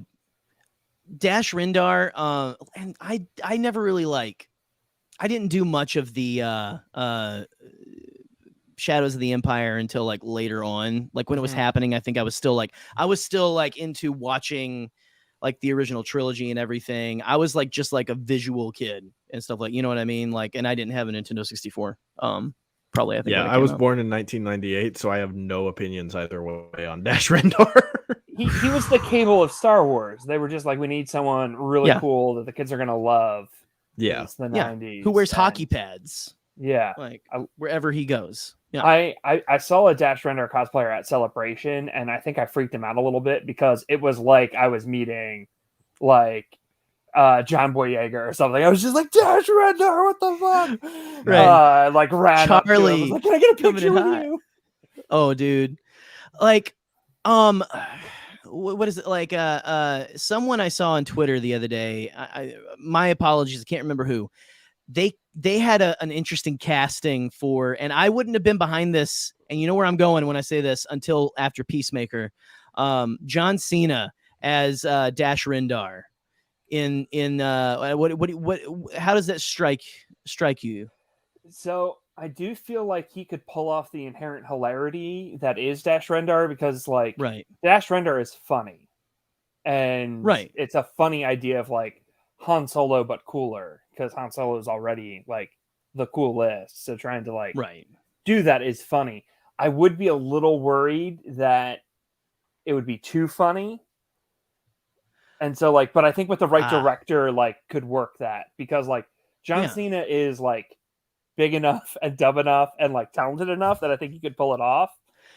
Speaker 2: Dash Rendar, and I never really I didn't do much of the Shadows of the Empire until like later on. Like when it was happening, I think I was still into watching like the original trilogy and everything. I was like just like a visual kid and stuff, like, you know what I mean? Like, and I didn't have a Nintendo 64. Probably, I think.
Speaker 3: Yeah, I was born in 1998, so I have no opinions either way on Dash Rendar.
Speaker 7: he was the Cable of Star Wars. They were just like, we need someone really cool that the kids are gonna love.
Speaker 3: Yeah,
Speaker 7: it's the 90s.
Speaker 2: Who wears hockey pads?
Speaker 7: Yeah,
Speaker 2: like wherever he goes. Yeah,
Speaker 7: I saw a Dash Rendar cosplayer at Celebration, and I think I freaked him out a little bit because it was like I was meeting like John Boyega or something. I was just like, Dash Rendar, what the fuck?
Speaker 2: Right.
Speaker 7: Like ran up to him. I was like, can I get a picture with you?
Speaker 2: Oh, dude. Like, what is it like? Someone I saw on Twitter the other day. My apologies, I can't remember who. They had an interesting casting for, and I wouldn't have been behind this, and you know where I'm going when I say this, until after Peacemaker. John Cena as Dash Rendar in what how does that strike you?
Speaker 7: So I do feel like he could pull off the inherent hilarity that is Dash Rendar, because like Dash Rendar is funny, and it's a funny idea of like Han Solo but cooler, because Han Solo is already like the coolest, so trying to like do that is funny. I would be a little worried that it would be too funny, and so like, but I think with the right director, like could work that, because like John Cena is like big enough and dumb enough and like talented enough that I think he could pull it off,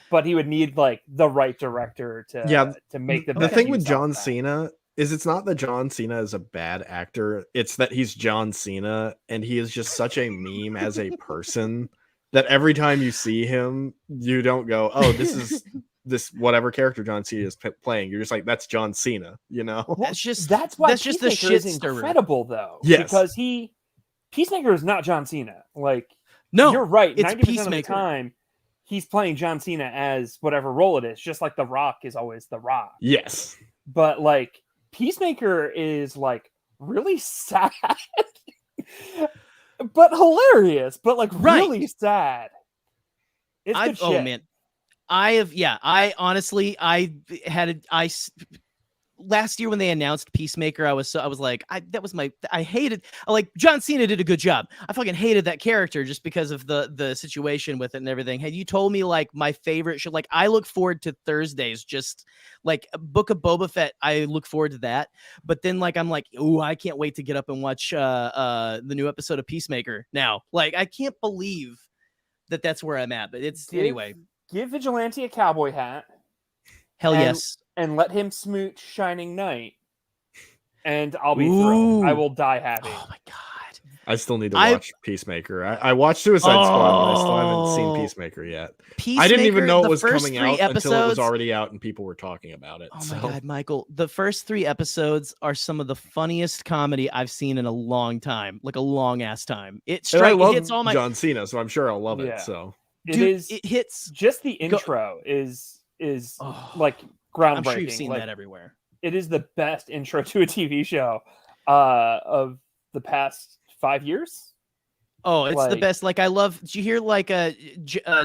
Speaker 7: but he would need like the right director to make the
Speaker 3: thing with John Cena is it's not that John Cena is a bad actor, it's that he's John Cena and he is just such a meme as a person that every time you see him, you don't go, oh, this is this whatever character John Cena is playing. You're just like, that's John Cena, you know?
Speaker 7: That's why
Speaker 2: the shit
Speaker 7: is incredible though.
Speaker 3: Yes.
Speaker 7: Because Peacemaker is not John Cena. Like,
Speaker 2: no,
Speaker 7: you're right.
Speaker 2: It's
Speaker 7: 90%
Speaker 2: Peacemaker.
Speaker 7: of the time, he's playing John Cena as whatever role it is, just like The Rock is always The Rock.
Speaker 3: Yes.
Speaker 7: But like, Peacemaker is like really sad, but hilarious, but like really sad. It's good shit.
Speaker 2: Oh man, I honestly, last year when they announced Peacemaker, I was like, I hated, like, John Cena did a good job. I fucking hated that character just because of the situation with it and everything. Had you told me like my favorite show, like I look forward to Thursdays, just like Book of Boba Fett, I look forward to that. But then like I'm like, ooh, I can't wait to get up and watch the new episode of Peacemaker now. Like I can't believe that's where I'm at. But it's anyway.
Speaker 7: Give Vigilante a cowboy hat.
Speaker 2: Hell yes.
Speaker 7: And let him smooch Shining Knight, and I'll be thrilled. I will die happy.
Speaker 2: Oh my god!
Speaker 3: I still need to watch Peacemaker. I watched Suicide Squad, but I still haven't seen Peacemaker yet. I didn't even know it was coming out until it was already out and people were talking about it.
Speaker 2: Oh my god, Michael! The first 3 episodes are some of the funniest comedy I've seen in a long time, like a long ass time. It hits all my
Speaker 3: John Cena, so I'm sure I'll love it. So
Speaker 7: it hits. Just the intro is like groundbreaking.
Speaker 2: I'm sure you've seen that everywhere.
Speaker 7: It is the best intro to a TV show of the past 5 years.
Speaker 2: Oh, it's the best. Like I love. Did you hear like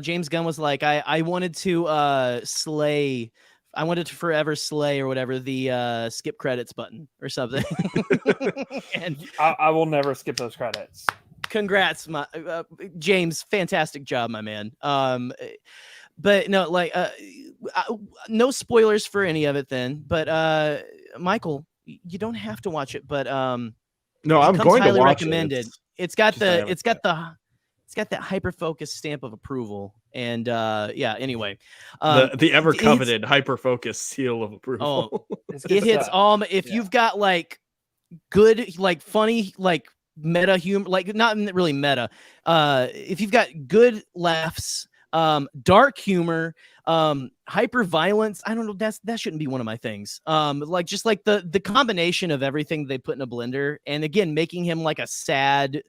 Speaker 2: James Gunn was like, I wanted to slay. I wanted to forever slay or whatever the skip credits button or something.
Speaker 7: And I will never skip those credits.
Speaker 2: Congrats, James. Fantastic job, my man. But no, like, no spoilers for any of it then. But Michael, you don't have to watch it. But
Speaker 3: no, I'm going to watch
Speaker 2: recommended. It's got that Hyperfocus stamp of approval. And anyway,
Speaker 3: the ever coveted Hyperfocus seal of approval.
Speaker 2: It hits all. If you've got like good, like funny, like meta humor, like not really meta. If you've got good laughs, dark humor, hyper violence, I don't know, that shouldn't be one of my things. Like just like the combination of everything they put in a blender, and again making him like a sad,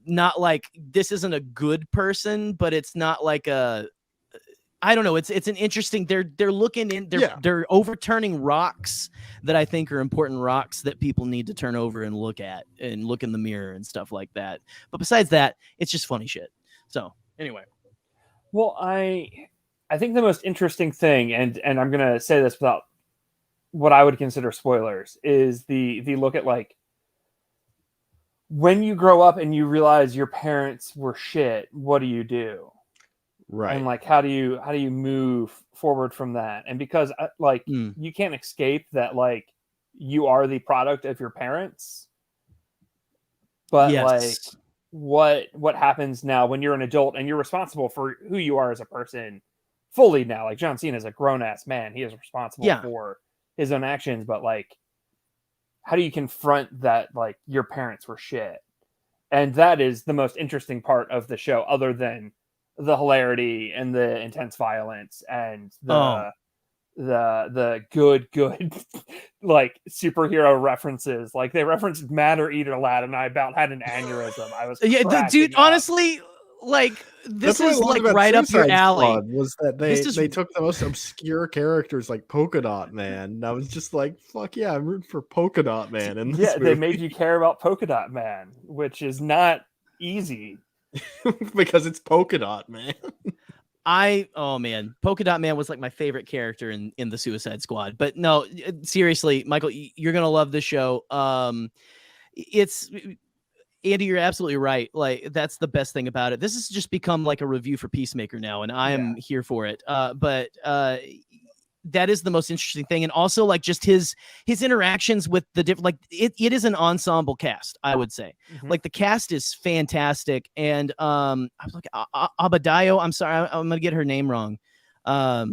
Speaker 2: not like this isn't a good person, but it's not like a I don't know. It's an interesting. They're looking in. They're overturning rocks that I think are important rocks that people need to turn over and look at and look in the mirror and stuff like that. But besides that, it's just funny shit. So anyway,
Speaker 7: well, I think the most interesting thing, and I'm gonna say this without what I would consider spoilers, is the look at like when you grow up and you realize your parents were shit. What do you do?
Speaker 3: Right.
Speaker 7: And like, how do you move forward from that? And because like you can't escape that, like you are the product of your parents. But like what happens now when you're an adult and you're responsible for who you are as a person fully now? Like John Cena is a grown ass man. He is responsible for his own actions. But like, how do you confront that? Like your parents were shit. And that is the most interesting part of the show, other than the hilarity and the intense violence and the good like superhero references. Like they referenced Matter Eater Lad and I about had an aneurysm. I was
Speaker 2: dude, honestly, like this is like right up your alley.
Speaker 3: Was that they took the most obscure characters like Polka Dot Man, and I was just like, fuck yeah, I'm rooting for Polka Dot Man. And
Speaker 7: they made you care about Polka Dot Man, which is not easy.
Speaker 3: Because it's Polka Dot Man.
Speaker 2: Polka Dot Man was like my favorite character in the Suicide Squad. But no, seriously, Michael, you're gonna love this show. It's Andy, you're absolutely right. Like that's the best thing about it. This has just become like a review for Peacemaker now, and I am here for it. But that is the most interesting thing, and also like just his interactions with the different, like it is an ensemble cast, I would say. Like the cast is fantastic, and I was like Abadayo, I'm sorry, I'm gonna get her name wrong. I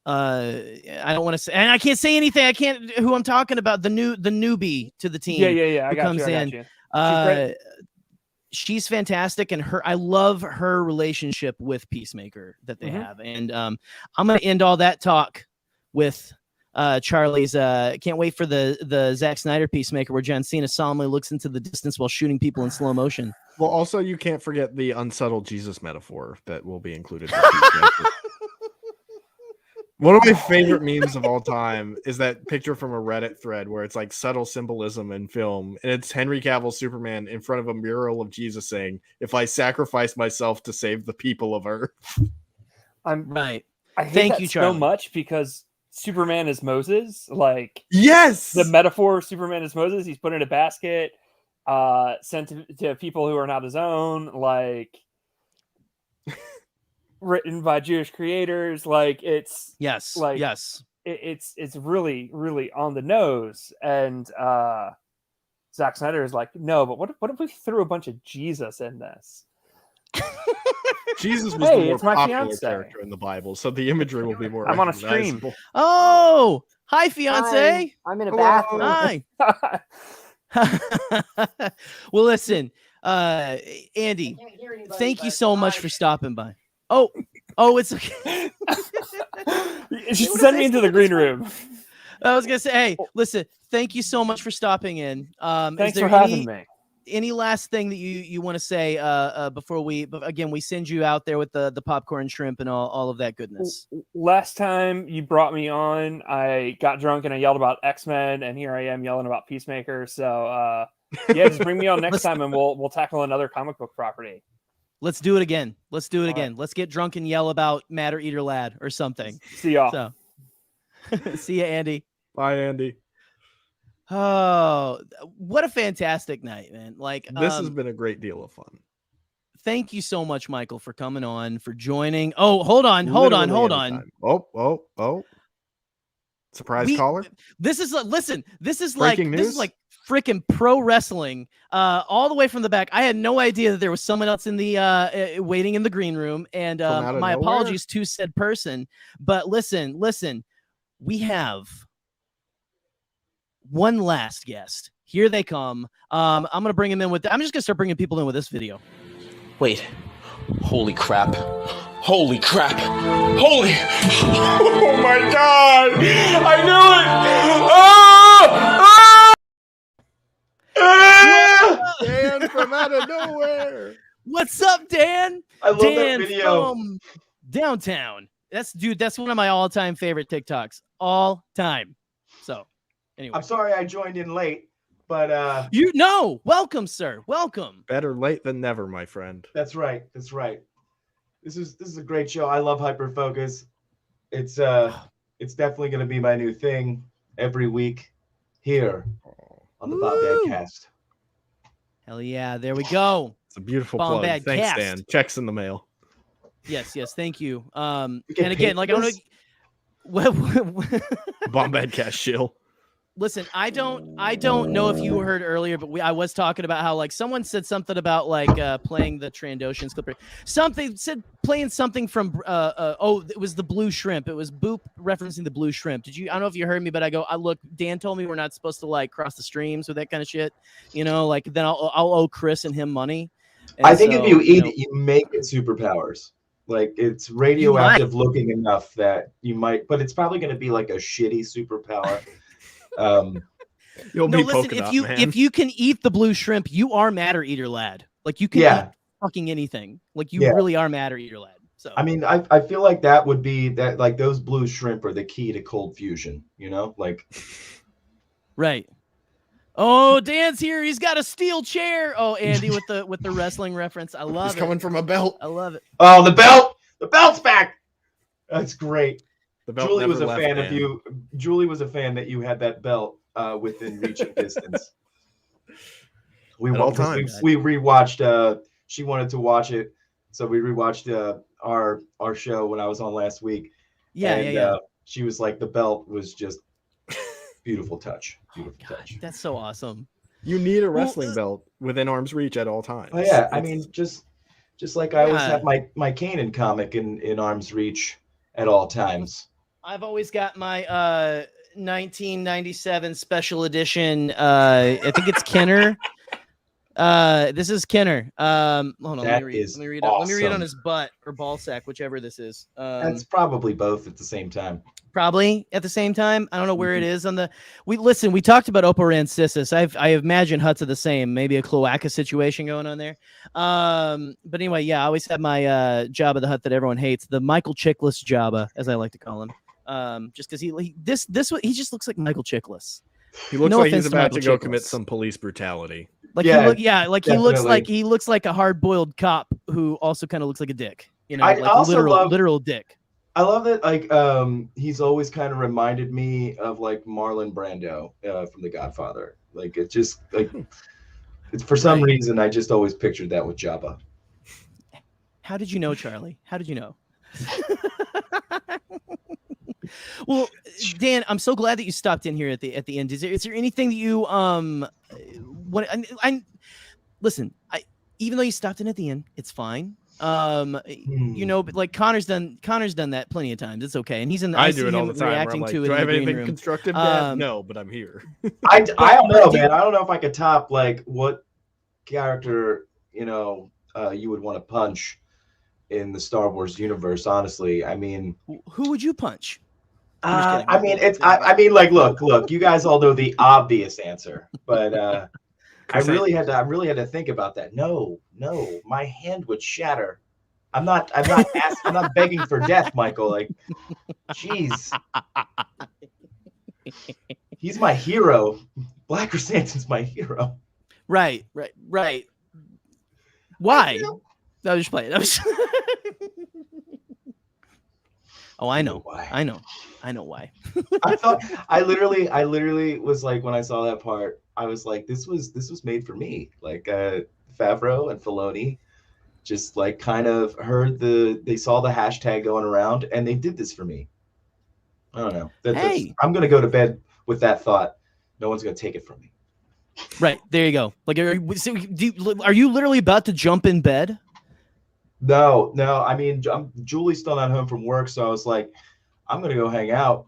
Speaker 2: don't want to say, and I can't say anything. I can't who I'm talking about. The newbie to the team.
Speaker 7: Yeah. I got you.
Speaker 2: She's fantastic, and I love her relationship with Peacemaker that they have. And I'm gonna end all that talk with Charlie's can't wait for the Zack Snyder Peacemaker where John Cena solemnly looks into the distance while shooting people in slow motion.
Speaker 3: Well, also you can't forget the unsubtle Jesus metaphor that will be included in Peacemaker. One of my favorite memes of all time is that picture from a Reddit thread where it's like subtle symbolism in film, and it's Henry Cavill Superman in front of a mural of Jesus saying, "If I sacrifice myself to save the people of Earth."
Speaker 7: I'm
Speaker 2: right.
Speaker 7: I hate that so much because Superman is Moses. Like,
Speaker 3: yes,
Speaker 7: the metaphor of Superman is Moses. He's put in a basket, sent to people who are not his own. Like. Written by Jewish creators, like it's
Speaker 2: it's
Speaker 7: really, really on the nose. And Zack Snyder is like, no, but what if we threw a bunch of Jesus in this?
Speaker 3: Jesus was the more popular character in the Bible, so the imagery will be more.
Speaker 7: I'm on a stream.
Speaker 2: Oh, hi, fiance.
Speaker 8: I'm in a bathroom.
Speaker 2: Hi. Well, listen, Andy, thank you so much for stopping by. Oh, it's okay.
Speaker 7: Just send me into the green room.
Speaker 2: I was gonna say, hey, listen, thank you so much for stopping in.
Speaker 7: Thanks for having me.
Speaker 2: Any last thing that you want to say before we send you out there with the popcorn shrimp and all of that goodness?
Speaker 7: Last time you brought me on, I got drunk and I yelled about X-Men, and here I am yelling about Peacemaker. So just bring me on next time and we'll tackle another comic book property.
Speaker 2: Let's do it again. Let's Let's get drunk and yell about Matter Eater Lad or something.
Speaker 7: See y'all.
Speaker 2: So, see ya, Andy.
Speaker 3: Bye, Andy.
Speaker 2: Oh, what a fantastic night, man. Like
Speaker 3: this has been a great deal of fun.
Speaker 2: Thank you so much, Michael, for coming on, for joining. Oh, hold on.
Speaker 3: Oh. Surprise caller.
Speaker 2: This is like freaking pro wrestling all the way from the back. I had no idea that there was someone else in the waiting in the green room, and my apologies to said person. But listen, we have one last guest. Here they come. I'm gonna bring him in I'm just gonna start bringing people in with this video.
Speaker 4: Wait, holy crap. Oh my God, I knew it.
Speaker 3: Dan from out of nowhere.
Speaker 2: What's up, Dan?
Speaker 9: I love that video.
Speaker 2: From downtown. That's one of my all-time favorite TikToks. All time. So anyway.
Speaker 8: I'm sorry I joined in late, but
Speaker 2: welcome, sir. Welcome.
Speaker 3: Better late than never, my friend.
Speaker 8: That's right. This is a great show. I love Hyperfocus. It's definitely gonna be my new thing every week here on the Bombadcast.
Speaker 2: Hell yeah, there we go.
Speaker 3: It's a beautiful plug. Thanks, Dan. Checks in the mail.
Speaker 2: Yes, thank you. And again, like I don't know.
Speaker 3: Bombadcast shill.
Speaker 2: Listen, I don't know if you heard earlier, but I was talking about how like someone said something about like playing the Trandoshans clip. Something said playing something from it was the blue shrimp. It was Boop referencing the blue shrimp. I don't know if you heard me, but I look, Dan told me we're not supposed to like cross the streams with that kind of shit. You know, like then I'll owe Chris and him money. And
Speaker 8: I think if you eat it, you make it superpowers. Like it's radioactive looking enough that you might, but it's probably going to be like a shitty superpower.
Speaker 3: You'll be
Speaker 2: listen, if you can eat the blue shrimp, you are Matter Eater lad. Like you can eat fucking anything. Like you really are Matter Eater lad. So
Speaker 8: I mean, I feel like that would be that, like those blue shrimp are the key to cold fusion, you know, like
Speaker 2: right. Oh, Dan's here. He's got a steel chair. Oh, Andy with the wrestling reference. I love it.
Speaker 3: He's coming from a belt.
Speaker 2: I love it.
Speaker 8: Oh, the belt's back. That's great. Julie was a fan
Speaker 3: of
Speaker 8: you. Julie was a fan that you had that belt within reaching distance. We rewatched. She wanted to watch it, so we rewatched our show when I was on last week.
Speaker 2: Yeah.
Speaker 8: She was like, the belt was just beautiful touch. Touch.
Speaker 2: That's so awesome.
Speaker 3: You need a wrestling belt within arm's reach at all times.
Speaker 8: Oh yeah, I mean, just like I always have my Kanan comic in arm's reach at all times.
Speaker 2: I've always got my 1997 special edition. I think it's Kenner. This is Kenner. Hold on, let me read.
Speaker 8: Awesome.
Speaker 2: Let me read on his butt or ball sack, whichever this is.
Speaker 8: That's probably both at the same time.
Speaker 2: Probably at the same time. I don't know where it is on the. We talked about Operancisis. I imagine Huts are the same. Maybe a cloaca situation going on there. But anyway, yeah, I always have my Jabba the Hutt that everyone hates, the Michael Chiklis Jabba, as I like to call him. Just because he just looks like Michael Chiklis.
Speaker 3: He looks like he's about to go commit some police brutality.
Speaker 2: Like he looks like a hard-boiled cop who also kind of looks like a dick. You know, like literal dick.
Speaker 8: I love that. Like he's always kind of reminded me of like Marlon Brando from The Godfather. Like it just like it's for some reason I just always pictured that with Jabba.
Speaker 2: How did you know, Charlie? How did you know? Well, Dan, I'm so glad that you stopped in here at the end. Is there anything that you listen? Even though you stopped in at the end, it's fine. You know, but like Connor's done that plenty of times. It's okay, and he's in.
Speaker 3: I do it all the time. Reacting to it. Do I have anything constructive? No, but I'm here.
Speaker 8: I don't know, man. I don't know if I could top like what character you would want to punch in the Star Wars universe. Honestly, I mean,
Speaker 2: who would you punch?
Speaker 8: I mean, like, look. You guys all know the obvious answer, but I really had to think about that. No, my hand would shatter. I'm not begging for death, Michael. Like, jeez, he's my hero. Black Chrysanthemum's my hero.
Speaker 2: Right. Why? I was just playing. Oh, I know why. I literally was like, when I saw that part, I was like, this was made for me. Like Favreau and Filoni just like kind of they saw the hashtag going around and they did this for me. I don't know. I'm gonna go to bed with that thought. No one's gonna take it from me. Right, there you go. Like, are you literally about to jump in bed?
Speaker 8: No. I mean, Julie's still not home from work, so I was like, I'm gonna go hang out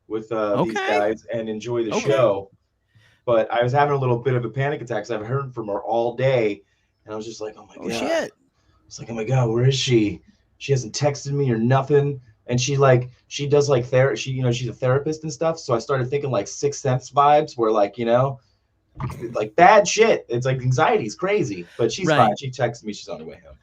Speaker 8: with these guys and enjoy the show. But I was having a little bit of a panic attack because I haven't heard from her all day, and I was just like, oh my god. Shit. It's like, oh my god, where is she? She hasn't texted me or nothing. And she does like therapy. She's a therapist and stuff. So I started thinking like Sixth Sense vibes, where like like bad shit. It's like anxiety is crazy, but she's fine. She texted me. She's on her way home.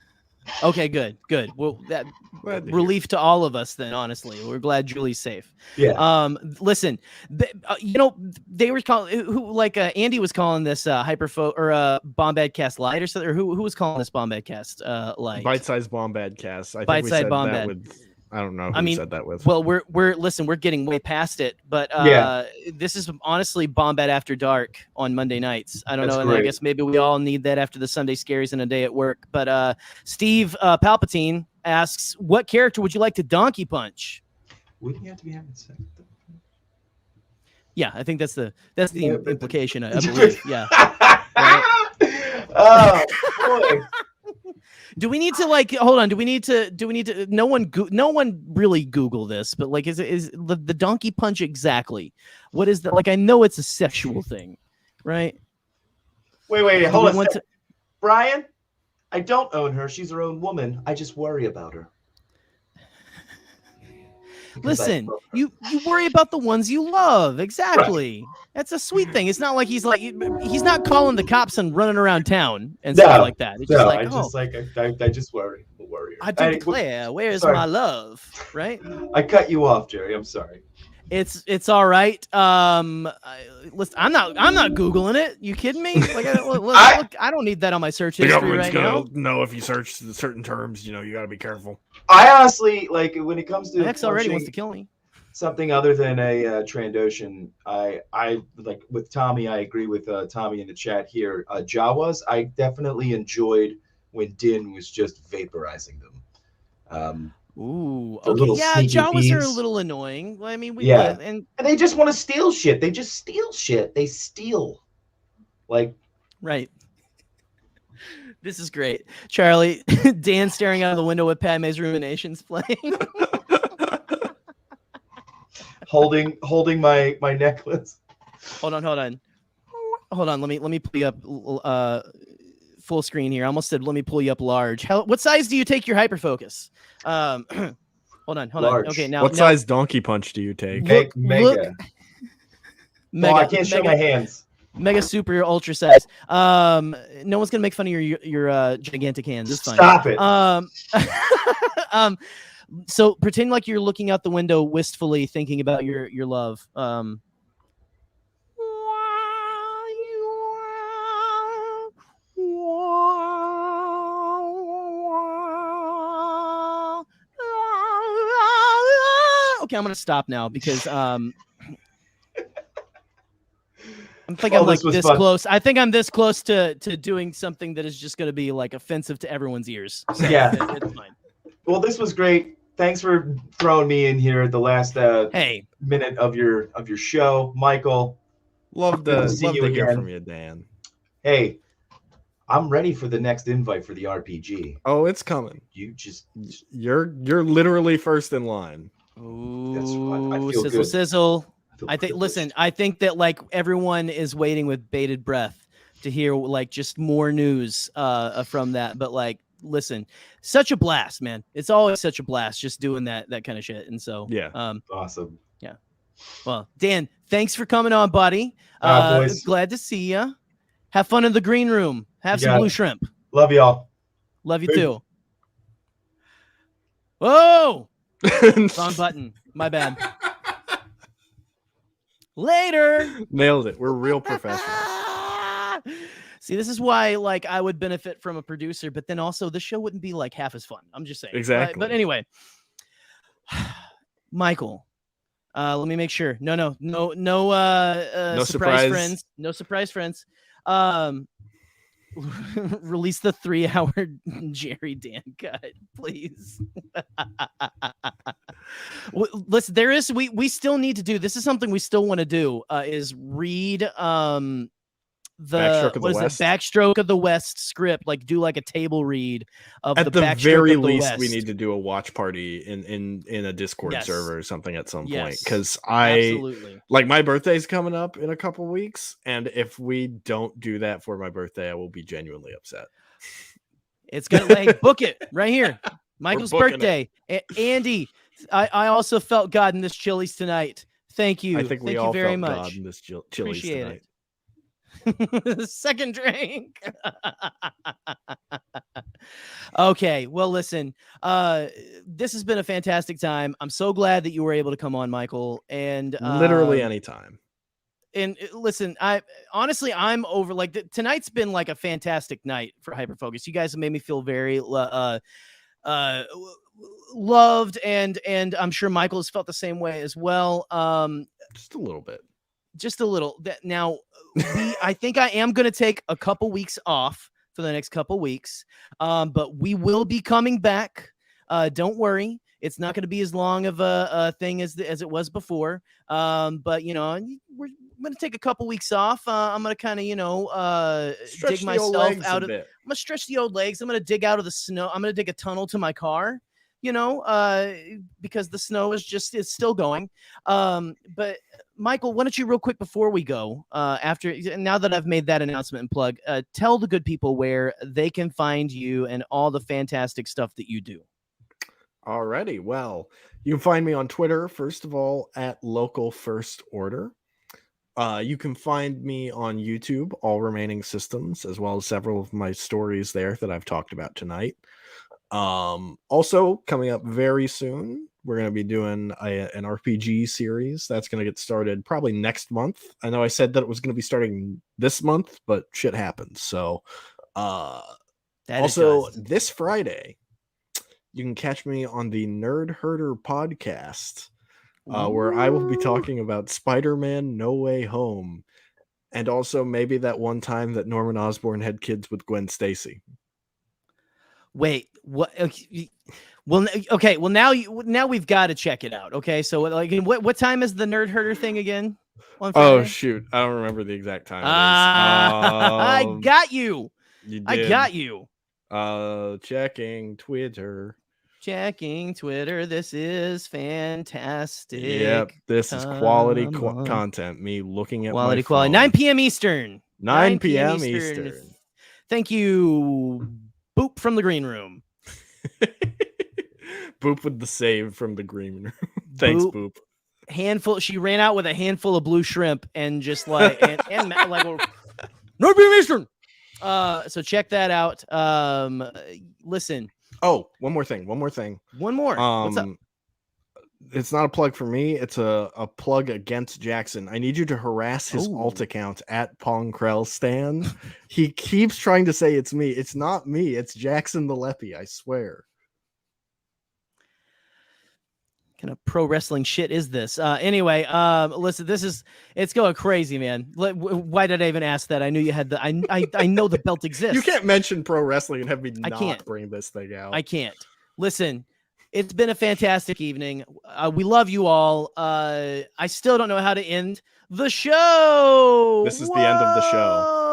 Speaker 2: Okay, good. Well, that relief to all of us then, honestly. We're glad Julie's safe.
Speaker 8: Yeah.
Speaker 2: Listen, they were calling Andy was calling this Hyperfocus or Bombad Cast Light or something, or who was calling this Bombad Cast Light?
Speaker 3: Bite-sized Bombad Cast. I think
Speaker 2: Bite-sized
Speaker 3: we said
Speaker 2: Bombad.
Speaker 3: that with I don't know who we said that with.
Speaker 2: Well, we're getting way past it, but this is honestly Bombad After Dark on Monday nights. I don't know, and I guess maybe we all need that after the Sunday scaries and a day at work. But Steve Palpatine asks, what character would you like to donkey punch?
Speaker 8: Wouldn't you have to be having sex?
Speaker 2: Yeah, I think that's the implication. I believe. Yeah. Right?
Speaker 8: Oh boy.
Speaker 2: Do we need to hold on? Do we need to? No one really Google this, but is the donkey punch exactly? What is that? I know it's a sexual thing, right?
Speaker 8: Wait, hold on. Brian, I don't own her. She's her own woman. I just worry about her.
Speaker 2: Listen, you worry about the ones you love. Exactly. Right. That's a sweet thing. It's not like he's not calling the cops and running around town and stuff like that. It's
Speaker 8: I just worry. I'm a worrier.
Speaker 2: I declare, where's my love? Right?
Speaker 8: I cut you off, Jerry. I'm sorry.
Speaker 2: It's all right. Listen, I'm not Googling it. You kidding me? I don't need that on my search history right now.
Speaker 3: No, if you search certain terms, you got to be careful.
Speaker 8: I honestly when it comes to
Speaker 2: my ex already wants to kill me.
Speaker 8: Something other than a Trandoshan, I like with Tommy. I agree with Tommy in the chat here. Jawas, I definitely enjoyed when Din was just vaporizing them.
Speaker 2: Ooh, okay, yeah, Jawas are a little annoying. I mean, and
Speaker 8: they just want to steal shit. They just steal shit. They steal,
Speaker 2: right. This is great, Charlie. Dan staring out of the window with Padme's ruminations playing.
Speaker 8: holding my necklace.
Speaker 2: Hold on. Let me pull you up full screen here. I almost said let me pull you up large. What size do you take your Hyperfocus? Hold on.
Speaker 8: Large.
Speaker 2: Okay, now
Speaker 3: what size donkey punch do you take?
Speaker 8: Mega.
Speaker 2: Mega.
Speaker 8: I can't show my hands.
Speaker 2: Mega, super, ultra size. No one's gonna make fun of your gigantic hands. It's fine.
Speaker 8: Stop it.
Speaker 2: So pretend like you're looking out the window wistfully, thinking about your love. Okay, I'm gonna stop now because I'm this close. I think I'm this close to doing something that is just going to be offensive to everyone's ears. So
Speaker 8: yeah,
Speaker 2: it's fine.
Speaker 8: Well, this was great. Thanks for throwing me in here at the last minute of your show, Michael.
Speaker 3: Love to hear from you, Dan.
Speaker 8: Hey, I'm ready for the next invite for the RPG.
Speaker 3: Oh, it's coming. You're literally first in line.
Speaker 2: Ooh, sizzle. I think that everyone is waiting with bated breath to hear just more news from that. But listen, such a blast, man. It's always such a blast just doing that kind of shit. And so
Speaker 8: awesome.
Speaker 2: Yeah. Well, Dan, thanks for coming on, buddy. Glad to see you. Have fun in the green room. Have some blue shrimp.
Speaker 8: Love y'all.
Speaker 2: Love you too. Whoa! Wrong button. My bad. Later.
Speaker 3: Nailed it. We're real professionals.
Speaker 2: See, this is why I would benefit from a producer, but then also the show wouldn't be half as fun. I'm just saying.
Speaker 3: Exactly.
Speaker 2: But anyway, Michael, let me make sure. No surprise friends. No surprise friends. Release the 3-hour Jerry Dan cut, please. Listen, we still need to do this. Is something we still want to do is read Backstroke of the West script, do a table read of
Speaker 3: at the very least. We need to do a watch party in a Discord server or something at some point, because my birthday's coming up in a couple weeks, and if we don't do that for my birthday, I will be genuinely upset.
Speaker 2: It's gonna book it right here. Michael's birthday. Andy, I also felt God in this Chili's tonight. Thank you.
Speaker 3: I think we all felt God in this Chili's tonight.
Speaker 2: Second drink. Okay, well, listen, this has been a fantastic time. I'm so glad that you were able to come on, Michael, and
Speaker 3: literally anytime.
Speaker 2: And listen, I'm over. Like tonight's been like a fantastic night for Hyperfocus. You guys have made me feel very loved, and I'm sure Michael has felt the same way as well.
Speaker 3: Just a little bit.
Speaker 2: Just a little. Now, I think I am going to take a couple weeks off for the next couple weeks, but we will be coming back. Don't worry. It's not going to be as long of a thing as it was before. But, you know, we're going to take a couple weeks off. I'm going to kind of, dig myself out of. I'm going to stretch the old legs. I'm going to dig out of the snow. I'm going to dig a tunnel to my car, because the snow is still going. But Michael, why don't you real quick before we go, now that I've made that announcement and plug, tell the good people where they can find you and all the fantastic stuff that you do.
Speaker 3: Alrighty. Well, you can find me on Twitter, first of all, at Local First Order. You can find me on YouTube, All Remaining Systems, as well as several of my stories there that I've talked about tonight. Also coming up very soon, we're going to be doing an RPG series that's going to get started probably next month. I know I said that it was going to be starting this month, but shit happens. So, also this Friday, you can catch me on the Nerd Herder podcast, where I will be talking about Spider-Man No Way Home, and also maybe that one time that Norman Osborn had kids with Gwen Stacy.
Speaker 2: Wait, what? Okay. Well, now we've got to check it out. Okay, so what time is the Nerd Herder thing again? On Friday?
Speaker 3: Oh shoot, I don't remember the exact time.
Speaker 2: I got you.
Speaker 3: You did.
Speaker 2: I got you.
Speaker 3: Checking Twitter.
Speaker 2: This is fantastic.
Speaker 3: Yep, this is quality content. Me looking at
Speaker 2: quality.
Speaker 3: My phone.
Speaker 2: 9 p.m. Eastern.
Speaker 3: 9 p.m. Eastern.
Speaker 2: Thank you, Boop from the green room.
Speaker 3: Boop with the save from the green room. Thanks, Boop.
Speaker 2: Handful. She ran out with a handful of blue shrimp and just like and like 9 p.m. Eastern. So check that out. Listen.
Speaker 3: Oh, one more thing.
Speaker 2: One more. What's up?
Speaker 3: It's not a plug for me. It's a plug against Jackson. I need you to harass his alt account at Pongkrell Stan. He keeps trying to say it's me. It's not me. It's Jackson the Leppy. I swear.
Speaker 2: Kind of pro wrestling shit is this? Anyway, listen, it's going crazy, man. Why did I even ask that? I knew you had I know the belt exists.
Speaker 3: You can't mention pro wrestling and have me not bring this thing out.
Speaker 2: I can't. Listen, it's been a fantastic evening. We love you all. I still don't know how to end the show.
Speaker 3: This is the end of the show.